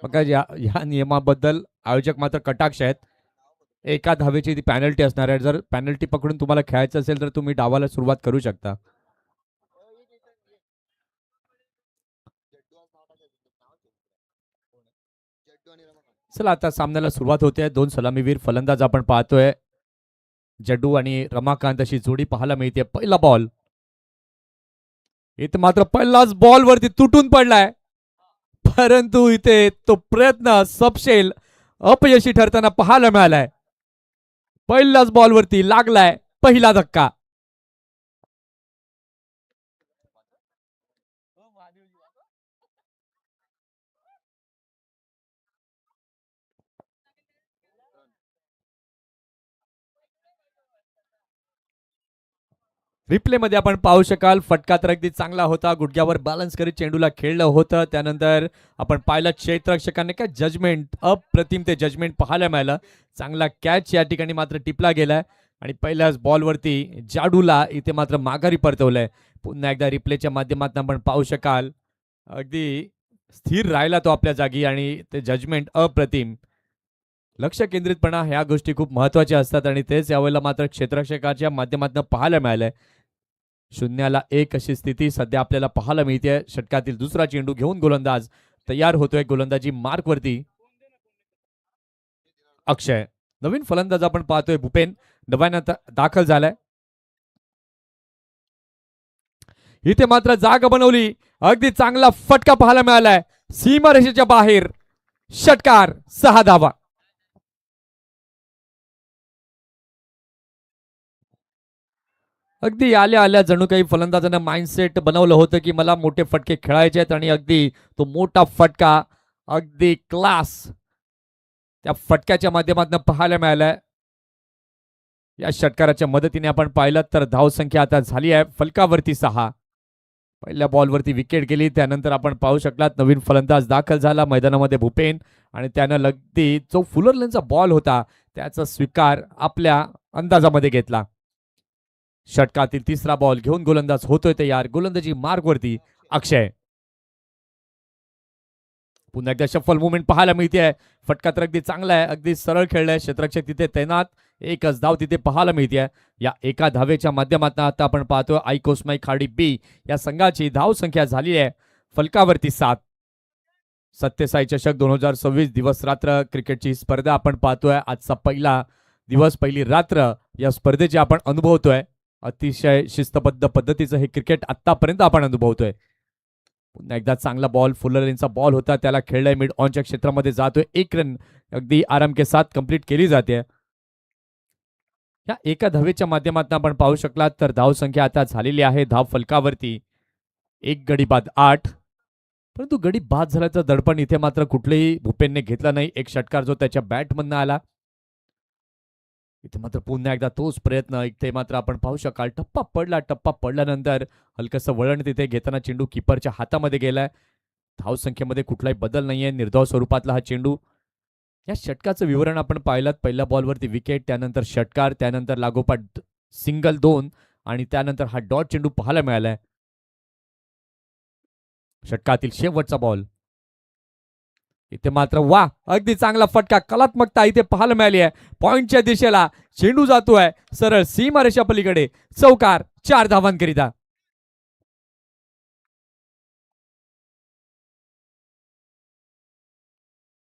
बघा या नियमाबद्दल आयोजक मात्र कटाक्ष आहेत. एका धावेची ती पॅनल्टी असणार आहे. जर पॅनल्टी पकडून तुम्हाला खेळायचं असेल तर तुम्ही डावाला सुरुवात करू शकता. चला आता सामन्याला सुरुवात होते. दोन सलामीवीर फलंदाज आपण पाहतोय. जड्डू आणि रमाकांत अशी जोडी पाहायला मिळते. पहिला बॉल इथे मात्र पहिलाच बॉल वरती तुटून पडलाय, परंतु इथे तो प्रयत्न सपशेल अपयशी ठरताना पाहायला मिळालाय. पहिल्याच बॉलवरती लागलाय पहिला धक्का. रिप्ले मध्ये आपण पाहू शकाल फटका तर अगदी चांगला होता. गुडघ्यावर बॅलन्स करीत चेंडूला खेळलं होतं. त्यानंतर आपण पाहिलं क्षेत्ररक्षकांनी काय जजमेंट, अप्रतिम ते जजमेंट पाहायला मिळालं. चांगला कॅच या ठिकाणी मात्र टिपला गेलाय आणि पहिल्याच बॉलवरती जाडूला इथे मात्र माघारी परतवलंय. पुन्हा एकदा रिप्लेच्या माध्यमातून आपण पाहू शकाल अगदी स्थिर राहिला तो आपल्या जागी आणि ते जजमेंट अप्रतिम. लक्ष केंद्रितपणा ह्या गोष्टी खूप महत्वाच्या असतात आणि तेच यावेळेला मात्र क्षेत्ररक्षकाच्या माध्यमातून पाहायला मिळालंय. 0-1 अशी स्थिती सध्या आपल्याला पाहायला मिळते. षटकातील दुसरा चेंडू घेऊन गोलंदाज तयार होतोय. गोलंदाजी मार्कवरती अक्षय. नवीन फलंदाज आपण पाहतोय भूपेन डब्यानं दाखल झालाय. इथे मात्र जागा बनवली. अगदी चांगला फटका पाहायला मिळालाय सीमारेषेच्या बाहेर. षटकार 6 धावा. अगदी आल्या आल्या जणू काही फलंदाजानं माइंडसेट बनवलं होतं की मला मोठे फटके खेळायचे आहेत आणि अगदी तो मोठा फटका अगदी क्लास त्या फटक्याच्या माध्यमातून पाहायला मिळालाय. या षटकाराच्या मदतीने आपण पाहिलं तर धावसंख्या आता झाली आहे फलकावरती 6. पहिल्या बॉलवरती विकेट गेली. त्यानंतर आपण पाहू शकलात नवीन फलंदाज दाखल झाला मैदानामध्ये भूपेन आणि त्यानं अगदी जो फुलरलेनचा बॉल होता त्याचा स्वीकार आपल्या अंदाजामध्ये घेतला. षटकातील तिसरा बॉल घेऊन गोलंदाज होतोय तयार. गोलंदाजी मार्गवरती अक्षय. पुन्हा एकदा शफल मुवमेंट पाहायला मिळते. फटका तर अगदी चांगला आहे. अगदी सरळ खेळलाय. क्षेत्ररक्षक तिथे तैनात. एकच धाव तिथे पाहायला मिळते. या एका धावेच्या माध्यमातून आता आपण पाहतोय आईकोस्माई खाडी बी या संघाची धाव संख्या झाली आहे फलकावरती 7. सत्यसाई चषक 2026 दिवस रात्र क्रिकेटची स्पर्धा आपण पाहतोय. आजचा पहिला दिवस पहिली रात्र या स्पर्धेची आपण अनुभवतोय. अतिशय शिस्तबद्ध पद्धतीचं हे क्रिकेट आतापर्यंत आपण अनुभवतोय. पुन्हा एकदा चांगला बॉल फुलरलेनचा बॉल होता त्याला खेळलाय मिड ऑनच्या क्षेत्रामध्ये जातोय. 1 रन अगदी आराम के साथ कंप्लीट केली जाते. या एका धावेच्या माध्यमातून आपण पाहू शकलात तर धाव संख्या आता झालेली आहे धाव फलकावरती 1 गडी बाद 8. परंतु गडी बाद झाल्याचं दडपण इथे मात्र कुठलेही भूपेनने घेतलं नाही. एक षटकार जो त्याच्या बॅटमधनं आला. इथे मात्र पुन्हा एकदा तोच प्रयत्न. इथे मात्र आपण पाहू शकाल टप्पा पडला. टप्पा पडल्यानंतर हलकसं वळण तिथे घेताना चेंडू किपरच्या हातामध्ये गेलाय. धावसंख्येमध्ये कुठलाही बदल नाहीये. निर्धाव स्वरूपातला हा चेंडू. या षटकाचं विवरण आपण पाहिलं. पहिल्या बॉलवरती विकेट, त्यानंतर षटकार, त्यानंतर लागोपाठ सिंगल 2 आणि त्यानंतर हा डॉट चेंडू पाहायला मिळालाय. षटकातील शेवटचा बॉल. इथे मात्र वा अगदी चांगला फटका. कलात्मकता इथे पाहायला मिळाली आहे. पॉइंटच्या दिशेला चेंडू जातोय सरळ सीमारेषा पलीकडे. चौकार 4 धावांकरिता.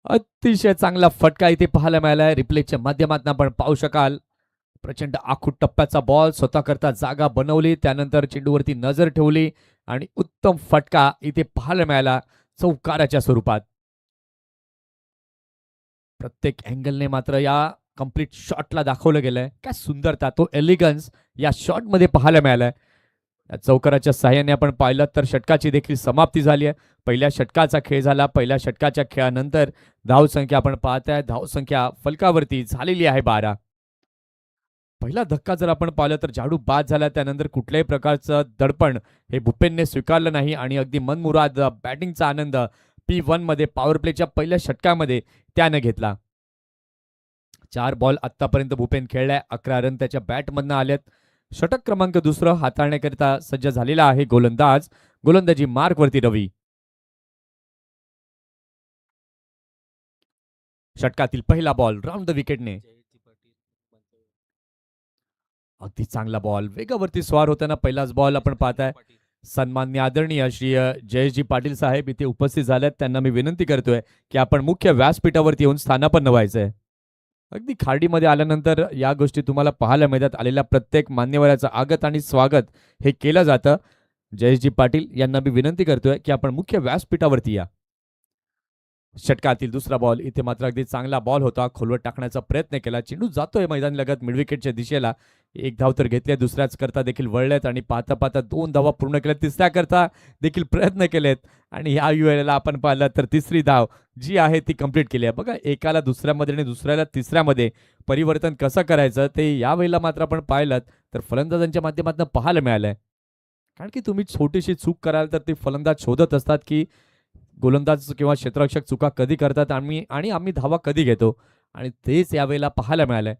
अतिशय चांगला फटका इथे पाहायला मिळालाय. रिप्लेच्या माध्यमातून आपण पाहू शकाल प्रचंड आखूट टप्प्याचा बॉल स्वतः करता जागा बनवली. त्यानंतर चेंडूवरती नजर ठेवली आणि उत्तम फटका इथे पाहायला मिळाला चौकाराच्या स्वरूपात. प्रत्येक अँगलने मात्र या कंप्लीट शॉटला दाखवलं गेलंय. काय सुंदरता, तो एलिगन्स या शॉट मध्ये पाहायला मिळालाय. या चौकाराच्या साह्याने आपण पाहिलं तर षटकाची देखील समाप्ती झाली आहे. पहिल्या षटकाचा खेळ झाला. पहिल्या षटकाच्या खेळानंतर धावसंख्या आपण पाहताय धावसंख्या फलकावरती झालेली आहे 12. पहिला धक्का जर आपण पाहिलं तर जाडू बाद झाला. त्यानंतर कुठल्याही प्रकारचं दडपण हे भूपेनने स्वीकारलं नाही आणि अगदी मनमुराद बॅटिंगचा आनंद P1 मध्ये पॉवर प्लेच्या पहिल्या षटकामध्ये त्याने घेतला. 4 बॉल आतापर्यंत भूपेन खेळलाय. 11 रन त्याच्या बॅटमधनं आलेत. षटक क्रमांक 2 हाताळण्याकरिता सज्ज झालेला आहे गोलंदाज. गोलंदाजी मार्कवरती रवी. षटकातील पहिला बॉल राऊंड द विकेटने. अगदी चांगला बॉल, वेगावरती स्वार होताना पहिलाच बॉल आपण पाहताय. सन्माननीय आदरणीय श्री जयेशजी पाटील साहेब इथे उपस्थित झालेत. त्यांना मी विनंती करतोय की आपण मुख्य व्यासपीठावरती येऊन स्थानापन्न व्हायचंय. अगदी खाडीमध्ये आल्यानंतर या गोष्टी तुम्हाला पाहायला मिळतात. आलेल्या प्रत्येक मान्यवराचं आगत आणि स्वागत हे केलं जातं. जयेशजी पाटील यांना मी विनंती करतोय की आपण मुख्य व्यासपीठावरती या. षटकातील दुसरा बॉल, इथे मात्र अगदी चांगला बॉल होता, खोलवर टाकण्याचा प्रयत्न केला. चेंडू जातोय मैदान लगत मिड विकेटच्या दिशेला. एक धाव तर घेतली, दुसऱ्याच करता देखील वळलेत आणि पाहता पाहता 2 धावा पूर्ण केल्या. तिसऱ्या करता देखील प्रयत्न केलेत आणि या वेळेला आपण पाहिलं तर तिसरी धाव जी आहे ती कंप्लीट केली आहे. बघा, एकाला दुसऱ्यामध्ये आणि दुसऱ्याला तिसऱ्यामध्ये परिवर्तन कसं करायचं ते या वेळेला मात्र आपण पाहिलं तर फलंदाजांच्या माध्यमातून पाहायला मिळालंय. कारण की तुम्ही छोटीशी चूक कराल तर ते फलंदाज शोधत असतात की गोलंदाज किंवा क्षेत्ररक्षक चुका कधी करतात आणि आम्ही धावा कधी घेतो, आणि तेच यावेळेला पाहायला मिळालंय.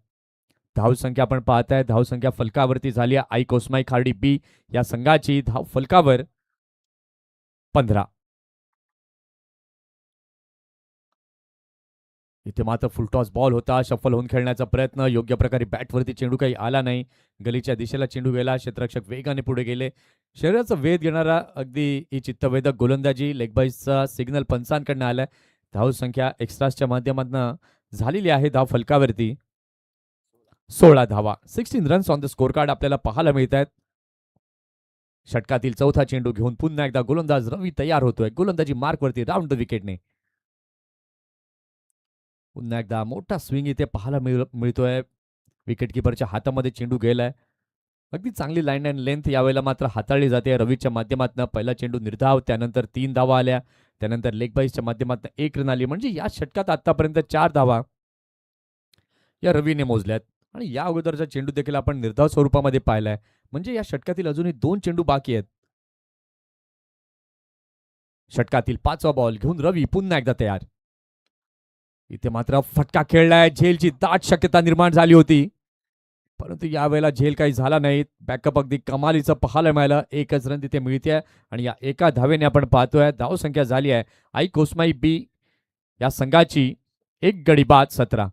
धावसंख्या आपण पाहताय, धावसंख्या फलकावरती झाली आहे. आई कोस्माई खार्डी बी या संघाची धाव फलकावर 15. इथे मात्र फुलटॉस बॉल होता, शफल होऊन खेळण्याचा प्रयत्न, योग्य प्रकारे बॅटवरती चेंडू काही आला नाही. गलीच्या दिशेला चेंडू गेला, क्षेत्ररक्षक वेगाने पुढे गेले. शरीराचा वेध घेणारा अगदी ही चित्तवेधक गोलंदाजी लेगबाईसचा सिग्नल पंचांकडनं आलाय. धावसंख्या एक्स्ट्रासच्या माध्यमातून झालेली आहे धाव फलकावरती 16 धावा. 16 runs on the score card आपल्याला पाहायला मिळत आहेत. षटकातील चौथा चेंडू घेऊन पुन्हा एकदा गोलंदाज रवी तयार होतोय. गोलंदाजी मार्कवरती राऊंड द विकेटने. पुन्हा एकदा मोठा स्विंग इथे पाहायला मिळतोय. विकेटकीपरच्या हातामध्ये चेंडू गेलाय. अगदी चांगली लाईन अँड लेंथ यावेळेला मात्र हाताळली जाते रवीच्या माध्यमातून. पहिला चेंडू निर्धाव, त्यानंतर 3 धावा आल्या, त्यानंतर लेगबाईसच्या माध्यमातून 1 रन आली. म्हणजे या षटकात आतापर्यंत 4 धावा या रवीने मोजल्यात आणि या अगोदरचा चेंडू देखील आपण निर्धाव स्वरूपामध्ये पाहिलाय. म्हणजे या षटकातील अजूनही 2 चेंडू बाकी आहेत. षटकातील 5वा बॉल घेऊन रवी पुन्हा एकदा तयार. इथे मात्र फटका खेळलाय. झेलची दाट शक्यता निर्माण झाली होती, परंतु यावेळेला झेल काही झाला नाही. बॅकअप अगदी कमालीचं पाहायला मिळालं. 1च रन तिथे मिळते आणि या एका धावेने आपण पाहतोय धावसंख्या झाली आहे आई कोस्माई बी या संघाची 1 गडी बाद 17.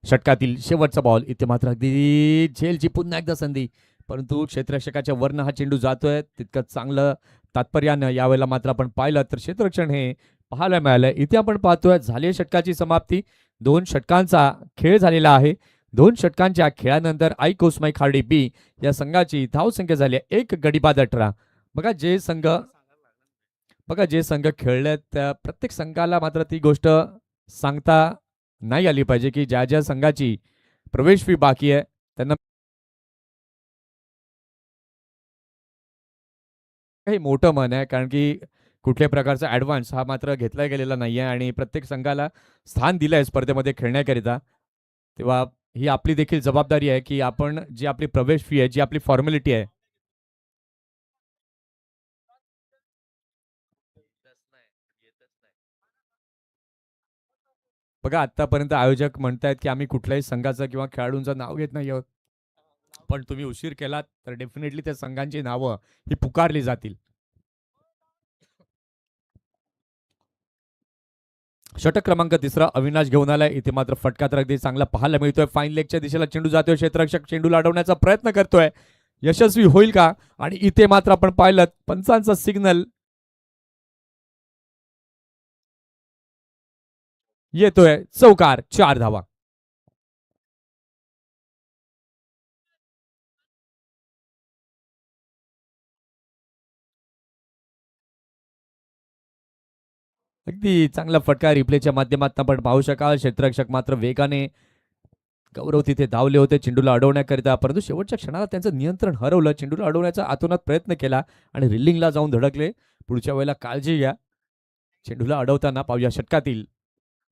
षटकातील शेवटचा बॉल, इथे मात्र अगदी झेलची पुन्हा एकदा संधी, परंतु क्षेत्ररक्षकाच्या वरनं हा चेंडू जातोय. तितकं चांगलं तात्पर्यानं यावेळेला मात्र आपण पाहिलं तर क्षेत्ररक्षण हे पाहायला मिळालंय. इथे आपण पाहतोय झाली षटकाची समाप्ती. 2 षटकांचा खेळ झालेला आहे. 2 षटकांच्या खेळानंतर आई कोस्माई खार्डी बी या संघाची धावसंख्या झाली आहे 1 गडी बाद 18. बघा जे संघ खेळले त्या प्रत्येक संघाला मात्र ती गोष्ट सांगता नाही आली पाहिजे की ज्या ज्या संघाची प्रवेश फी बाकी आहे त्यांना काही मोठं मन आहे, कारण की कुठल्याही प्रकारचा ॲडव्हान्स हा मात्र घेतला गेलेला नाही आहे आणि प्रत्येक संघाला स्थान दिलं आहे स्पर्धेमध्ये खेळण्याकरिता. तेव्हा ही आपली देखील जबाबदारी आहे की आपण जी आपली प्रवेश फी आहे, जी आपली फॉर्मॅलिटी आहे. बघा, आतापर्यंत आयोजक म्हणतायत की आम्ही कुठल्याही संघाचं किंवा खेळाडूंचं नाव घेत नाही आहोत, पण तुम्ही उशीर केलात तर डेफिनेटली त्या संघांची नावं ही पुकारली जातील. षटक क्रमांक 3 अविनाश घेऊन आलाय. इथे मात्र फटका तर अगदी चांगला पाहायला मिळतोय. फाईन लेगच्या दिशेला चेंडू जातोय. क्षेत्ररक्षक चेंडूला अडवण्याचा प्रयत्न करतोय. यशस्वी होईल का? आणि इथे मात्र आपण पाहिलं पंचांचा सिग्नल येतोय. चौकार, 4 धावा. अगदी चांगला फटका रिप्लेच्या माध्यमातून आपण पाहू शकाल. क्षेत्ररक्षक मात्र वेगाने गौरव तिथे धावले होते चेंडूला अडवण्याकरिता, परंतु शेवटच्या क्षणाला त्यांचं नियंत्रण हरवलं. चेंडूला अडवण्याचा आतोनात प्रयत्न केला आणि रिलिंगला जाऊन धडकले. पुढच्या वेळेला काळजी घ्या. चेंडूला अडवताना पाहूया षटकातील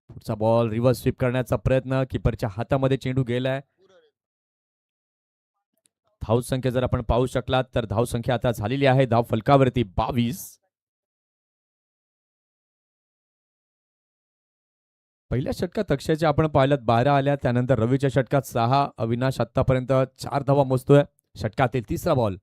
पुढचा बॉल रिव्हर्स स्वीप करण्याचा प्रयत्न. किपरच्या हातामध्ये चेंडू गेलाय. धावसंख्या जर आपण पाहू शकलात तर धावसंख्या आता झालेली आहे धाव फलकावरती 22. पहिल्या षटकात अक्षयच्या आपण पाहिल्यात 12 आल्या, त्यानंतर रवीच्या षटकात 6. अविनाश आतापर्यंत 4 धावा मोजतोय. षटकातील तिसरा बॉल.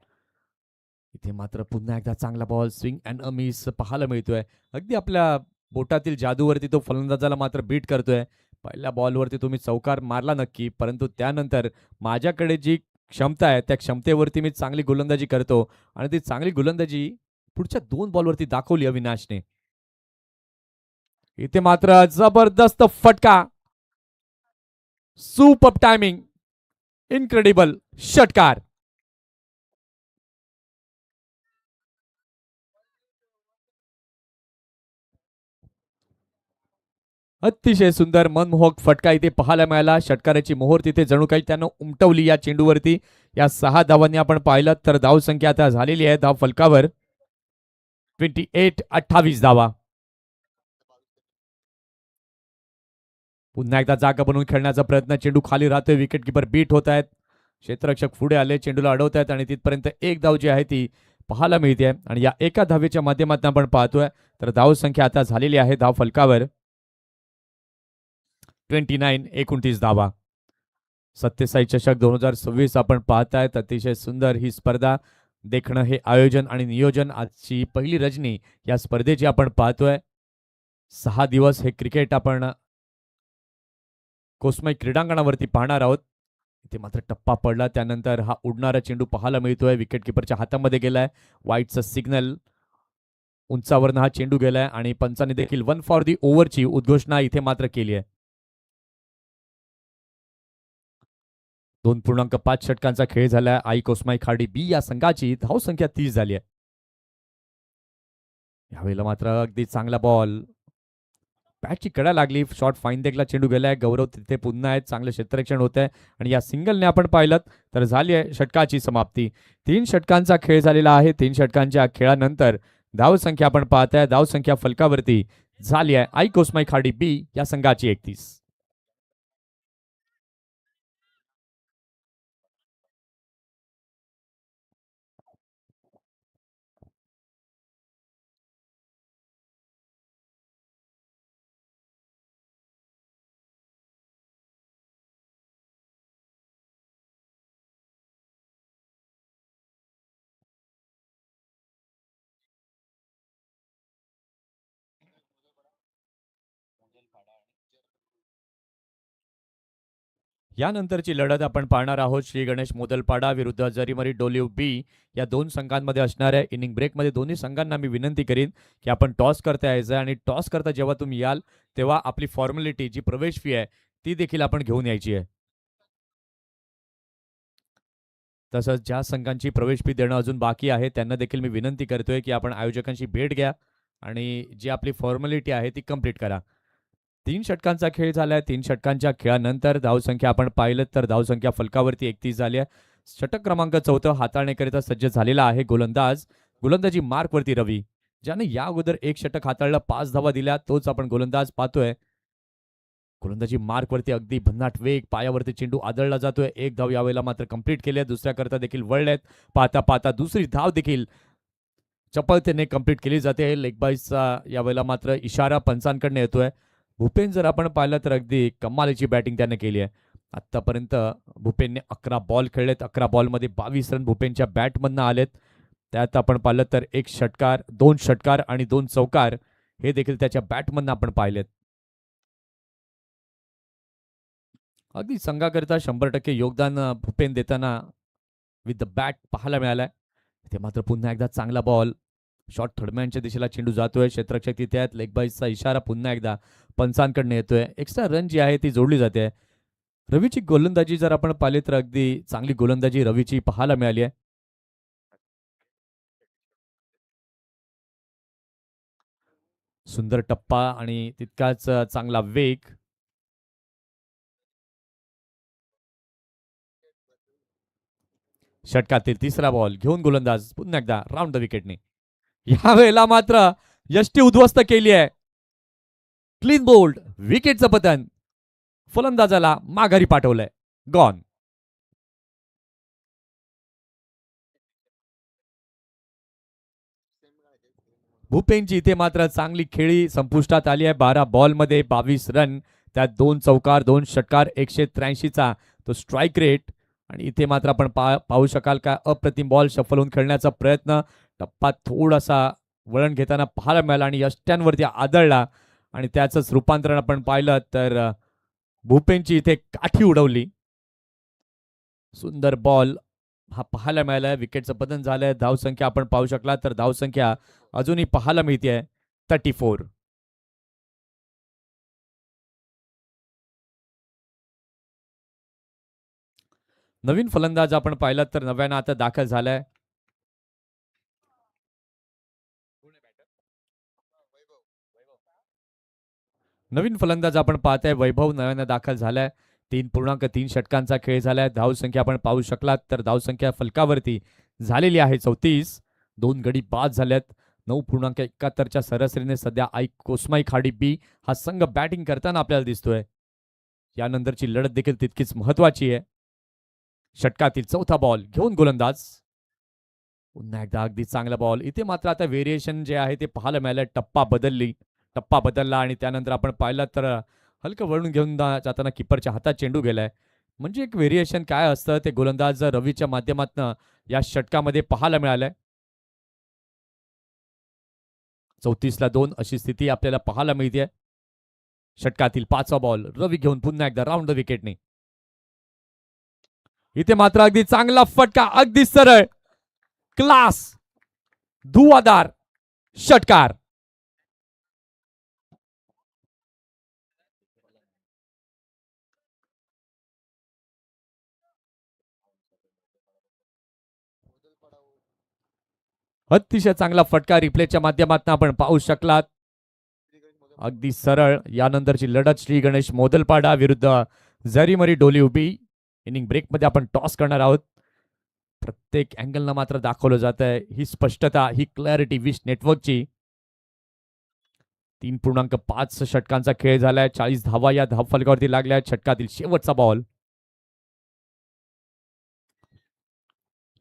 इथे मात्र पुन्हा एकदा चांगला ball swing and a miss पाहायला मिळतोय. अगदी आपल्या बोटातील जादूवरती तो फलंदाजाला मात्र बीट करतोय. पहिल्या बॉलवरती तुम्ही चौकार मारला नक्की, परंतु त्यानंतर माझ्याकडे जी क्षमता आहे त्या क्षमतेवरती मी चांगली गोलंदाजी करतो आणि ती चांगली गोलंदाजी पुढच्या 2 बॉलवरती दाखवली अविनाशने. इथे मात्र जबरदस्त फटका, सुपर टायमिंग, इनक्रेडिबल षटकार. अतिशय सुंदर मनमोहक फटका इथे पाहायला मिळाला. षटकाराची मोहोर तिथे जणू काही त्यानं उमटवली या चेंडूवरती. या 6 धावांनी आपण पाहिलं तर धावसंख्या आता झालेली आहे धाव फलकावर 28 धावा. पुन्हा एकदा जागा बनवून खेळण्याचा प्रयत्न, चेंडू खाली राहतोय, विकेट किपर बीट होत आहेत, क्षेत्ररक्षक पुढे आले, चेंडूला अडवत आहेत आणि तिथपर्यंत एक धाव जी आहे ती पाहायला मिळते. आणि या एका धावेच्या माध्यमातून आपण पाहतोय तर धावसंख्या आता झालेली आहे धाव फलकावर 29 धावा. सत्यसाई चषक 2026 आपण पाहतायत. अतिशय सुंदर ही स्पर्धा देखणं, हे आयोजन आणि नियोजन, आजची पहिली रजनी या स्पर्धेची आपण पाहतोय. 6 दिवस हे क्रिकेट आपण कोसमई क्रीडांगणावरती पाहणार आहोत. इथे मात्र टप्पा पडला, त्यानंतर हा उडणारा चेंडू पाहायला मिळतोय, विकेट किपरच्या हातामध्ये गेलाय. वाईटचं सिग्नल, उंचावरनं हा चेंडू गेलाय आणि पंचाने देखील 1 फॉर दी ओव्हरची उद्घोषणा इथे मात्र केली आहे. 2.5 षटकांचा खेळ झालाय. आई कोसमाई खाडी बी या संघाची धावसंख्या 30 झाली आहे. यावेळेला मात्र अगदी चांगला बॉल, बॅटची कडा लागली, शॉट फाईन देखला, चेंडू गेलाय. गौरव तिथे पुन्हा आहेत, चांगलं क्षेत्ररक्षण होत आहे आणि या सिंगलने आपण पाहिलं तर झाली आहे षटकाची समाप्ती. 3 षटकांचा खेळ झालेला आहे. 3 षटकांच्या खेळानंतर धावसंख्या आपण पाहताय, धावसंख्या फलकावरती झाली आहे आई कोसमाई खाडी बी या संघाची 31. यानंतरची लढत आपण पाहणार आहोत श्री गणेश मोदलपाडा विरुद्ध जरीमरी डोलिव बी या 2 संघांमध्ये असणाऱ्या इनिंग ब्रेकमध्ये. दोन्ही संघांना मी विनंती करीन की आपण टॉस करता यायचं आणि टॉस करता जेव्हा तुम्ही याल तेव्हा आपली फॉर्मॅलिटी, जी प्रवेश फी आहे ती देखील आपण घेऊन यायची आहे. तसंच ज्या संघांची प्रवेश फी देणं अजून बाकी आहे त्यांना देखील मी विनंती करतोय की आपण आयोजकांशी भेट घ्या आणि जी आपली फॉर्मॅलिटी आहे ती कंप्लीट करा. 3 षटकांचा खेळ झालाय. 3 षटकांच्या खेळानंतर धावसंख्या आपण पाहिलं तर धावसंख्या फलकावरती 31 झाली आहे. षटक क्रमांक 4 हाताळण्याकरिता सज्ज झालेला आहे गोलंदाज. गोलंदाजी मार्कवरती रवी, ज्याने या अगोदर 1 षटक हाताळलं, 5 धावा दिल्या, तोच आपण गोलंदाज पाहतोय. गोलंदाजी मार्कवरती अगदी भन्नाट वेग, पायावरती चेंडू आदळला जातोय. 1 धाव यावेळेला मात्र कंप्लीट केली आहे. दुसऱ्या करता देखील वळलेत. पाहता पाहता दुसरी धाव देखील चपळतेने कंप्लीट केली जाते. लेग बाईसचा यावेळेला मात्र इशारा पंचांकडनं येतोय. भूपेन जर आपण पाहिलं तर अगदी कमालीची बॅटिंग त्याने केली आहे. आतापर्यंत भूपेनने 11 बॉल खेळलेत. 11 बॉलमध्ये 22 रन भूपेनच्या बॅटमधनं आलेत. त्यात आपण पाहिलं तर 1 षटकार, 2 षटकार आणि 2 चौकार हे देखील त्याच्या बॅटमधनं आपण पाहिलेत. अगदी संघाकरिता 100% योगदान भूपेन देताना विथ द बॅट पाहायला मिळालाय. इथे मात्र पुन्हा एकदा चांगला बॉल, शॉट थर्डमॅनच्या दिशेला चेंडू जातोय. क्षेत्ररक्षक तिथे आहेत. लेग बाईसचा इशारा पुन्हा एकदा पंचांकडनं येतोय. एक्स्ट्रा रन जी आहे ती जोडली जाते. रवीची गोलंदाजी जर आपण पाहिली तर अगदी चांगली गोलंदाजी रवीची पाहायला मिळाली आहे. सुंदर टप्पा आणि तितकाच चांगला वेग. षटकातील तिसरा बॉल घेऊन गोलंदाज पुन्हा एकदा राऊंड द विकेटने. यावेळेला मात्र यष्टी उद्ध्वस्त केली आहे. क्लीन बोल्ड, विकेटचं पतन, फलंदाजाला माघारी पाठवलंय. गॉन. भूपेनची इथे मात्र चांगली खेळी संपुष्टात आली आहे. 12 बॉलमध्ये 22 रन, त्यात 2 चौकार, 2 षटकार, 183 चा तो स्ट्राईक रेट. आणि इथे मात्र आपण पाहू शकाल का अप्रतिम बॉल शफल होऊन खेळण्याचा प्रयत्न, टप्पा थोडासा वळण घेताना पाहायला मिळाला आणि यष्ट्यांवरती आदळला आणि त्याचंच रूपांतरण आपण पाहिलं तर भूपेनची इथे काठी उडवली. सुंदर बॉल हा पाहायला मिळालाय. विकेटचं पतन झालंय. धावसंख्या आपण पाहू शकला तर धावसंख्या अजूनही पाहायला मिळते 34. नवीन फलंदाज आपण पाहिलं तर नव्यानं आता दाखल झालाय. नवीन फलंदाज आपण पाहताय वैभव नव्यानं दाखल झालाय. 3.3 षटकांचा खेळ झालाय. धावसंख्या आपण पाहू शकलात तर धावसंख्या फलकावरती झालेली आहे 34. 2 गडी बाद झाल्यात. 9.71च्या सरासरीने सध्या कोसमाई खाडी बी हा संघ बॅटिंग करताना आपल्याला दिसतोय. यानंतरची लढत देखील तितकीच महत्वाची आहे. षटकातील चौथा बॉल घेऊन गोलंदाज. पुन्हा एकदा अगदी चांगला बॉल. इथे मात्र आता व्हेरिएशन जे आहे ते पाहायला मिळालं. टप्पा बदलला आणि त्यानंतर आपण पाहिलं तर हलकं वळून घेऊन जाताना किपरच्या हातात चेंडू गेलाय. म्हणजे एक व्हेरिएशन काय असतं ते गोलंदाज रवीच्या माध्यमातून या षटकामध्ये पाहायला मिळालंय. 34ला 2 अशी स्थिती आपल्याला पाहायला मिळते. षटकातील 5वा बॉल रवी घेऊन पुन्हा एकदा राऊंड द विकेटने. इथे मात्र अगदी चांगला फटका, अगदी सरळ, क्लास, धुवादार षटकार. अतिशय चांगला फटका रिप्लेच्या माध्यमातून आपण पाहू शकलात. अगदी सरळ. यानंतरची लढत श्री गणेश मोदलपाडा विरुद्ध जरीमरी डोली उभी. इनिंग ब्रेकमध्ये आपण टॉस करणार आहोत. प्रत्येक अँगलनं मात्र दाखवलं जात आहे ही स्पष्टता, ही क्लॅरिटी विश नेटवर्कची. 3.5 षटकांचा खेळ झालाय. 40 धावा या धावफलकावरती लागल्या. षटकातील शेवटचा बॉल.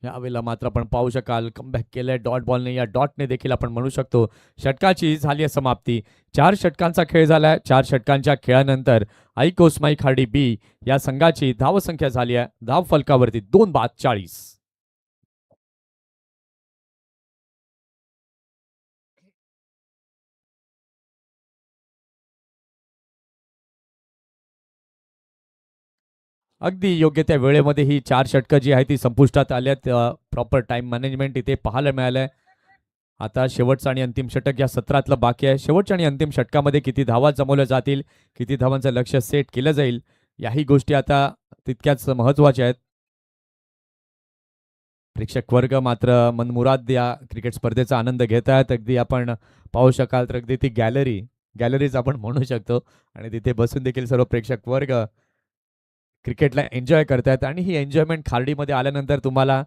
यावेळेला मात्र आपण पाहू शकाल कमबॅक केलंय डॉट बॉलने. या डॉटने देखील आपण म्हणू शकतो षटकाची झाली आहे समाप्ती. 4 षटकांचा खेळ झालाय. 4 षटकांच्या खेळानंतर कोसमाई खाडी बी या संघाची धावसंख्या झाली आहे धाव फलकावरती 2 बाद 40. अगदी योग्य त्या वेळेमध्ये ही 4 षटकं जी आहे ती संपुष्टात आल्यात. प्रॉपर टाइम मॅनेजमेंट इथे पाहायला मिळालंय. आता शेवटचं आणि अंतिम षटक या सत्रातलं बाकी आहे. शेवटच्या आणि अंतिम षटकामध्ये किती धावा जमवल्या जातील, किती धावांचं लक्ष सेट केलं जाईल, याही गोष्टी आता तितक्याच महत्वाच्या आहेत. प्रेक्षक वर्ग मात्र मनमुराद या क्रिकेट स्पर्धेचा आनंद घेत आहेत. अगदी आपण पाहू शकाल तर अगदी ती गॅलरीज आपण म्हणू शकतो आणि तिथे बसून देखील सर्व प्रेक्षक वर्ग क्रिकेटला एन्जॉय करतायत आणि ही एन्जॉयमेंट खार्डीमध्ये आल्यानंतर तुम्हाला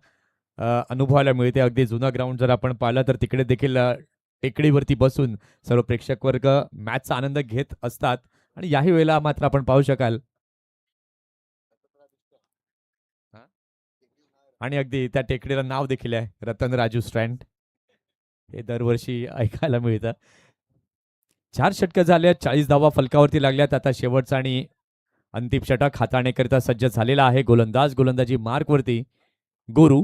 अनुभवायला मिळते. अगदी जुना ग्राउंड जर आपण पाहिलं तर तिकडे देखील टेकडीवरती बसून सर्व प्रेक्षक वर्ग मॅचचा आनंद घेत असतात आणि याही वेळेला मात्र आपण पाहू शकाल आणि अगदी त्या टेकडीला नाव देखील आहे रतन राजू स्ट्रँड. हे दरवर्षी ऐकायला मिळतं. 4 षटकं झाल्या. 40 धावा फलकावरती लागल्यात. आता शेवटचा आणि अंतिम षटक हाताळण्याकरिता सज्ज झालेला आहे गोलंदाज. गोलंदाजी मार्कवरती गुरु.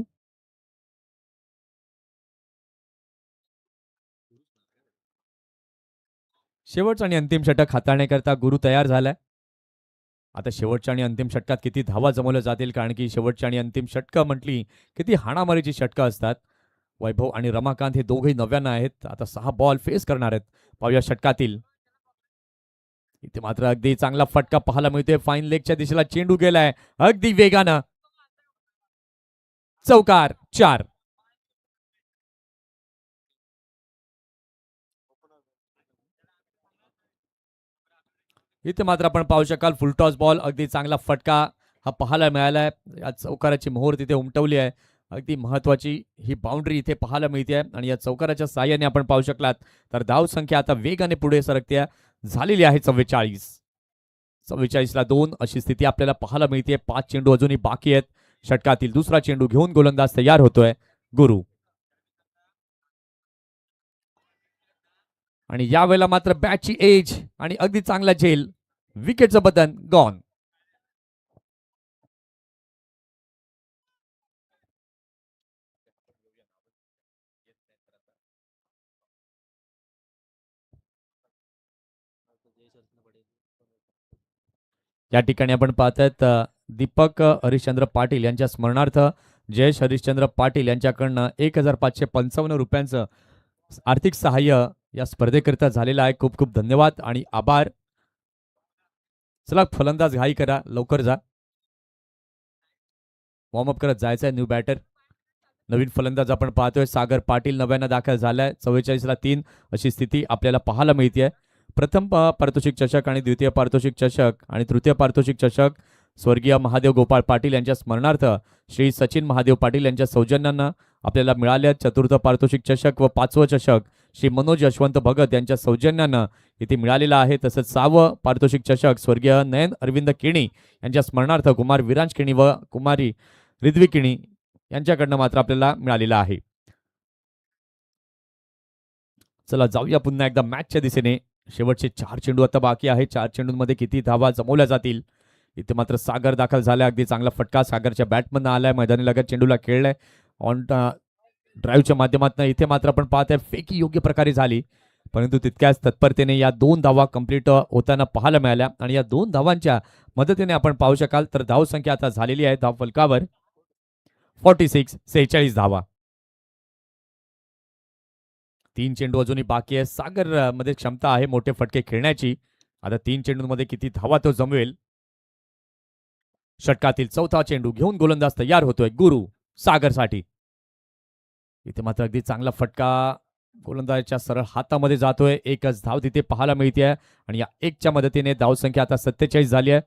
शेवटचा आणि अंतिम षटक हाताळण्याकरता गुरु तयार झालाय. आता शेवटच्या आणि अंतिम षटकात किती धावा जमवल्या जातील, कारण की शेवटच्या आणि अंतिम षटकं म्हटली किती हाणामारीची षटकं असतात. वैभव आणि रमाकांत हे दोघेही नव्यानं आहेत. आता 6 बॉल फेस करणार आहेत. पाहूया षटकातील. इथे मात्र अगदी चांगला फटका पाहायला मिळतोय. फाईन लेगच्या दिशेला चेंडू गेलाय अगदी वेगानं. चौकार 4. इथे मात्र आपण पाहू शकाल फुलटॉस बॉल. अगदी चांगला फटका हा पाहायला मिळालाय. या चौकाराची मोहर तिथे उमटवली आहे. अगदी महत्वाची ही बाउंड्री इथे पाहायला मिळते आणि या चौकाराच्या साह्याने आपण पाहू शकलात तर धाव संख्या आता वेगाने पुढे सरकते झालेली आहे 44. 44ला 2 अशी स्थिती आपल्याला पाहायला मिळते. 5 चेंडू अजूनही बाकी आहेत. षटकातील दुसरा चेंडू घेऊन गोलंदाज तयार होतोय गुरु. आणि यावेळेला मात्र बॅटची एज आणि अगदी चांगला झेल. विकेटचं बटन गॉन. या ठिकाणी आपण पाहतात दीपक हरिश्चंद्र पाटील यांच्या स्मरणार्थ जयेश हरिश्चंद्र पाटील यांच्याकडनं 1555 रुपयांचं आर्थिक सहाय्य या स्पर्धेकरिता झालेलं आहे. खूप खूप धन्यवाद आणि आभार. चला फलंदाज घाई करा, लवकर जा, वॉर्मअप करत जायचं आहे. न्यू बॅटर नवीन फलंदाज आपण पाहतोय सागर पाटील नव्यानं दाखल झालाय. 44ला 3 अशी स्थिती आपल्याला पाहायला मिळते. प्रथम पारितोषिक चषक आणि द्वितीय पारितोषिक चषक आणि तृतीय पारितोषिक चषक स्वर्गीय महादेव गोपाळ पाटील यांच्या स्मरणार्थ श्री सचिन महादेव पाटील यांच्या सौजन्यानं आपल्याला मिळाले. चतुर्थ पारितोषिक चषक व 5वं चषक श्री मनोज यशवंत भगत यांच्या सौजन्यानं इथे मिळालेलं आहे. तसंच 6वं पारितोषिक चषक स्वर्गीय नयन अरविंद केणी यांच्या स्मरणार्थ कुमार विरांज केणी व कुमारी रिद्वी केणी यांच्याकडनं मात्र आपल्याला मिळालेला आहे. चला जाऊया पुन्हा एकदा मॅचच्या दिशेने. शेवटचे 4 चेंडू आता बाकी आहे. 4 चेंडूंमध्ये किती धावा जमवल्या जातील. इथे मात्र सागर दाखल झालाय. अगदी चांगला फटका सागरच्या बॅटमधनं आलाय. मैदानी लगत चेंडूला खेळलाय ऑन ड्राईव्हच्या माध्यमातून. इथे मात्र आपण पाहतोय फेकी योग्य प्रकारे झाली, परंतु तितक्याच तत्परतेने या 2 धावा कंप्लीट होताना पाहायला मिळाल्या आणि या 2 धावांच्या मदतीने आपण पाहू शकाल तर धावसंख्या आता झालेली आहे धाव फलकावर 46 धावा. 3 चेंडू अजूनही बाकी आहे. सागर मध्ये क्षमता आहे मोठे फटके खेळण्याची. आता 3 चेंडूंमध्ये किती धावा तो जमवेल. षटकातील 4था चेंडू घेऊन गोलंदाज तयार होतोय गुरु सागरसाठी. इथे मात्र अगदी चांगला फटका गोलंदाजाच्या सरळ हातामध्ये जातोय. एकच धाव तिथे पाहायला मिळते आणि या 1च्या मदतीने धावसंख्या आता 47 झाली आहे.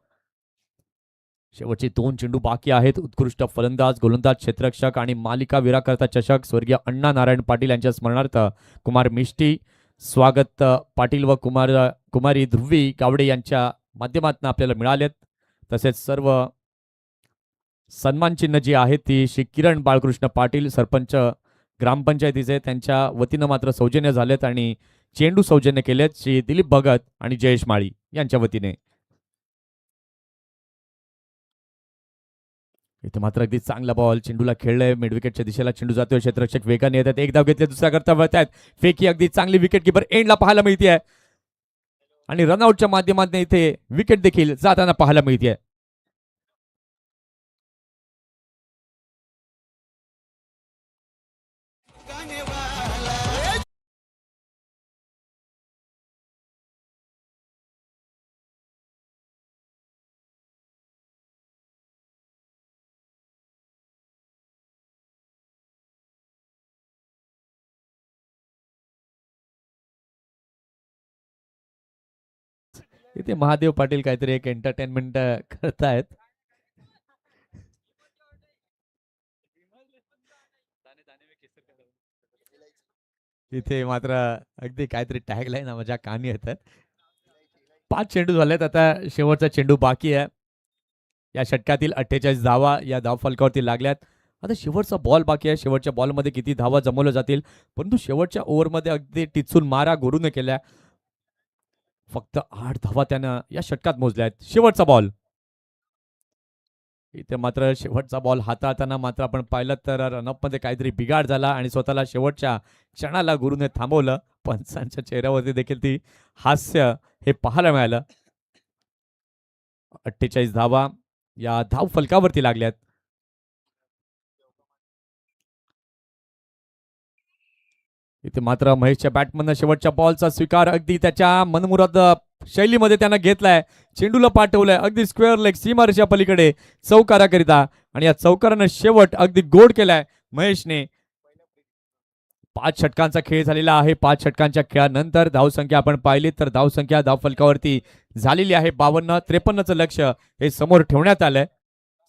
शेवटचे 2 चेंडू बाकी आहेत. उत्कृष्ट फलंदाज गोलंदाज क्षेत्ररक्षक आणि मालिका वीराकरता चषक स्वर्गीय अण्णा नारायण पाटील यांच्या स्मरणार्थ कुमार मिष्टी स्वागत पाटील व कुमारी ध्रुवी गावडे यांच्या माध्यमातून आपल्याला मिळालेत. तसेच सर्व सन्मान चिन्ह जी आहेत ती श्री किरण बाळकृष्ण पाटील सरपंच ग्रामपंचायतीचे त्यांच्या वतीनं मात्र सौजन्य झालेत आणि चेंडू सौजन्य केलेत श्री दिलीप भगत आणि जयेश माळी यांच्या वतीने. इथे मात्र अगदी चांगला बॉल चेंडूला खेळलाय. मिडविकेटच्या दिशेला चेंडू जातोय. क्षेत्ररक्षक वेगाने येतात. एक धाव घेतले, दुसऱ्या करता वळतायत. फेकी अगदी चांगली विकेट किपर एंडला पाहायला मिळते आणि रनआउटच्या माध्यमातून इथे विकेट देखील जाताना पाहायला मिळते. इथे महादेव पाटील काहीतरी एक एंटरटेनमेंट करतायत. इथे मात्र अगदी काहीतरी टॅगलाईन माझ्या कानी येतात. 5 चेंडू झालेत. आता शेवटचा चेंडू बाकी आहे. या षटकातील 48 धावा या धाव फलकावरती लागल्यात. आता शेवटचा बॉल बाकी आहे. शेवटच्या बॉलमध्ये किती धावा जमवल्या जातील, परंतु शेवटच्या ओव्हरमध्ये अगदी टिचून मारा गोरून केल्या. फक्त 8 धावा त्यानं या षटकात मोजल्या आहेत. शेवटचा बॉल. इथे मात्र शेवटचा बॉल हाताळताना मात्र आपण पाहिलं तर रनअपमध्ये काहीतरी बिघाड झाला आणि स्वतःला शेवटच्या क्षणाला गुरुने थांबवलं. पंचांच्या चेहऱ्यावरती देखील ती हास्य हे पाहायला मिळालं. 48 धावा या धाव फलकावरती लागल्यात. इथे मात्र महेशच्या बॅटमधनं शेवटच्या बॉलचा स्वीकार अगदी त्याच्या मनमुराद शैलीमध्ये त्यानं घेतलाय. चेंडूला पाठवलंय अगदी स्क्वेअर लेग सीमारेषा पलीकडे चौकाराकरिता आणि या चौकारानं शेवट अगदी गोड केलाय महेशने. 5 षटकांचा खेळ झालेला आहे. 5 षटकांच्या खेळानंतर धावसंख्या आपण पाहिली तर धावसंख्या धाव फलकावरती झालेली आहे 52. 53चं लक्ष हे समोर ठेवण्यात आलंय.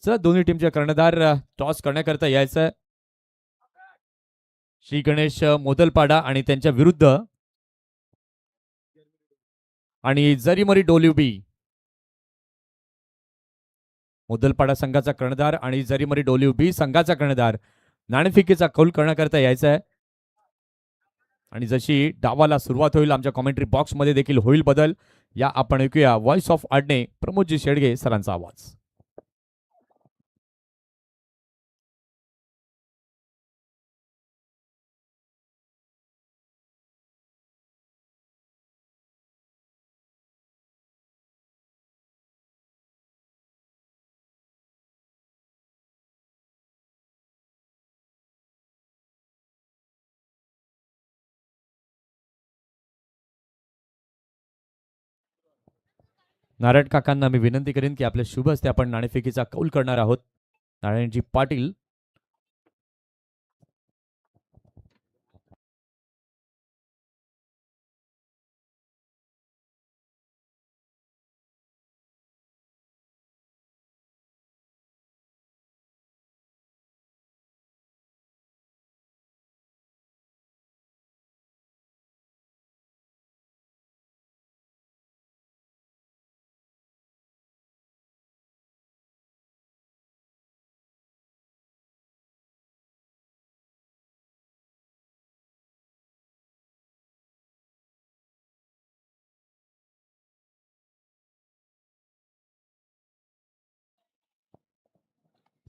चला दोन्ही टीमचे कर्णधार टॉस करण्याकरता यायचं. श्री गणेश मोदलपाडा आणि त्यांच्या विरुद्ध आणि जरीमरी डोलिवबी. मोदलपाडा संघाचा कर्णधार आणि जरीमरी डोलिवबी संघाचा कर्णधार नाणेफेकीचा कौल करण्याकरता यायचा आहे. आणि जशी डावाला सुरुवात होईल आमच्या कॉमेंट्री बॉक्समध्ये देखील होईल बदल. या आपण ऐकूया व्हॉइस ऑफ आडणे प्रमोदजी शेडगे सरांचा आवाज. नारायण काकांना मी विनंती करेन की आपल्या शुभ हस्ते आपण नाणेफेकीचा कौल करणार आहोत. नारायणजी पाटील.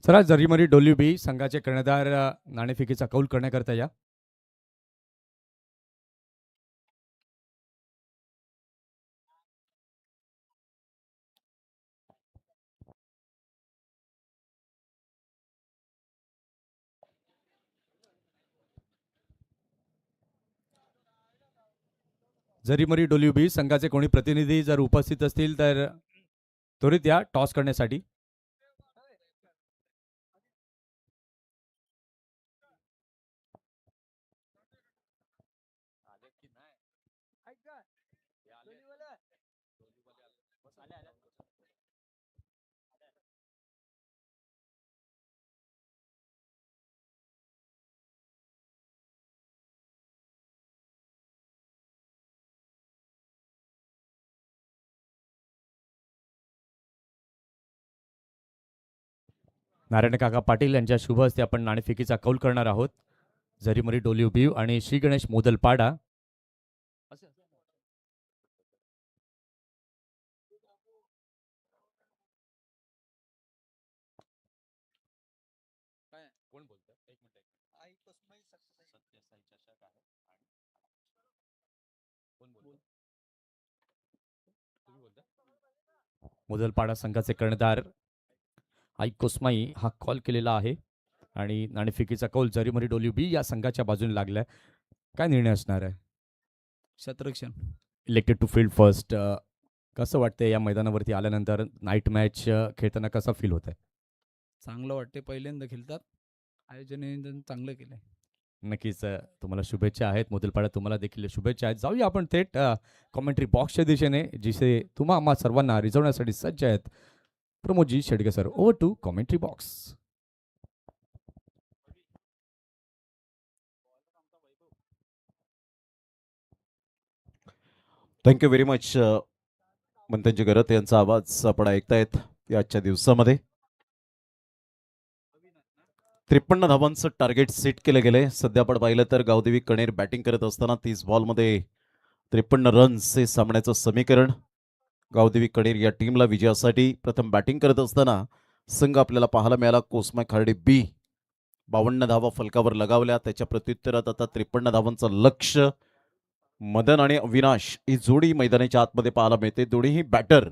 चला जरीमरी डोल्यूबी संघाचे कर्णधार नाणेफेकीचा कौल करण्याकरता या. जरीमरी डोल्यूबी संघाचे कोणी प्रतिनिधी जर उपस्थित असतील तर त्वरित या टॉस करण्यासाठी. नारायण काका पाटील यांच्या शुभ हस्ते आपण नाणेफेकीचा कौल करणार आहोत. जरीमरी डोल्यूबी आणि श्री गणेश मोदलपाडा. कोण बोलतोय? एक मिनिट. मोदलपाडा संघाचे कर्णधार आई कोस्माई हा कॉल केलेला आहे आणि नाणेफेकीचा कौल जरीमरी डोल्यूबी या संघाच्या बाजूने लागलाय. काय निर्णय असणार आहे? शतरक्षण. Elected to field first. कसं वाटतंय या मैदानावरती आल्यानंतर नाईट मॅच खेळताना कसा फील होत आहे? चांगलं वाटते, पहिल्यांदा खेळतात, आयोजन चांगलं केलंय. नक्कीच तुम्हाला शुभेच्छा आहेत. मोदलपाडा तुम्हाला देखील शुभेच्छा आहेत. जाऊया आपण थेट कॉमेंट्री बॉक्सच्या दिशेने, जिथे तुम्हा आम्हा सर्वांना रिझवण्यासाठी सज्ज आहेत Pramodji Shedge sir. Over to commentary box. Thank you very much. Manthanji Garat यांचा आवाज आपण ऐकतायत या आजच्या दिवसामध्ये. 53 धावांचं टार्गेट सेट केलं गेलंय. सध्या आपण पाहिलं तर गावदेवी कणेर बॅटिंग करत असताना 30 बॉलमध्ये 53 रन्स हे सामन्याचं समीकरण. गावदेवी कणेर या टीमला विजयासाठी प्रथम बॅटिंग करत असताना संघ आपल्याला पाहायला मिळाला. कोस्मा खार्डे बी 52 धावा फलकावर लगावल्या. त्याच्या प्रत्युत्तरात आता 53 धावांचं लक्ष्य. मदन आणि अविनाश ही जोडी मैदानाच्या आतमध्ये पाहायला मिळते. दोन्हीही बॅटर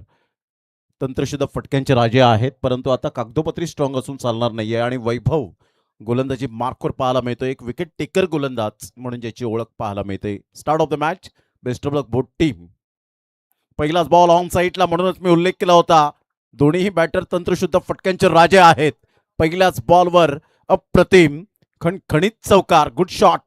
तंत्रशुद्ध फटक्यांचे राजे आहेत, परंतु आता कागदोपत्री स्ट्रॉंग असून चालणार नाहीये. आणि वैभव गोलंदाजी मार्कवर पाहायला मिळतो, एक विकेट टेकर गोलंदाज म्हणून ज्याची ओळख पाहायला मिळते. Start of the match. Best of luck both team. पहिलाच बॉल ऑन साईडला, म्हणूनच मी उल्लेख केला होता, दोन्हीही बॅटर तंत्रशुद्ध फटक्यांचे राजे आहेत. पहिल्याच बॉलवर अप्रतिम खणखणीत चौकार. Good shot.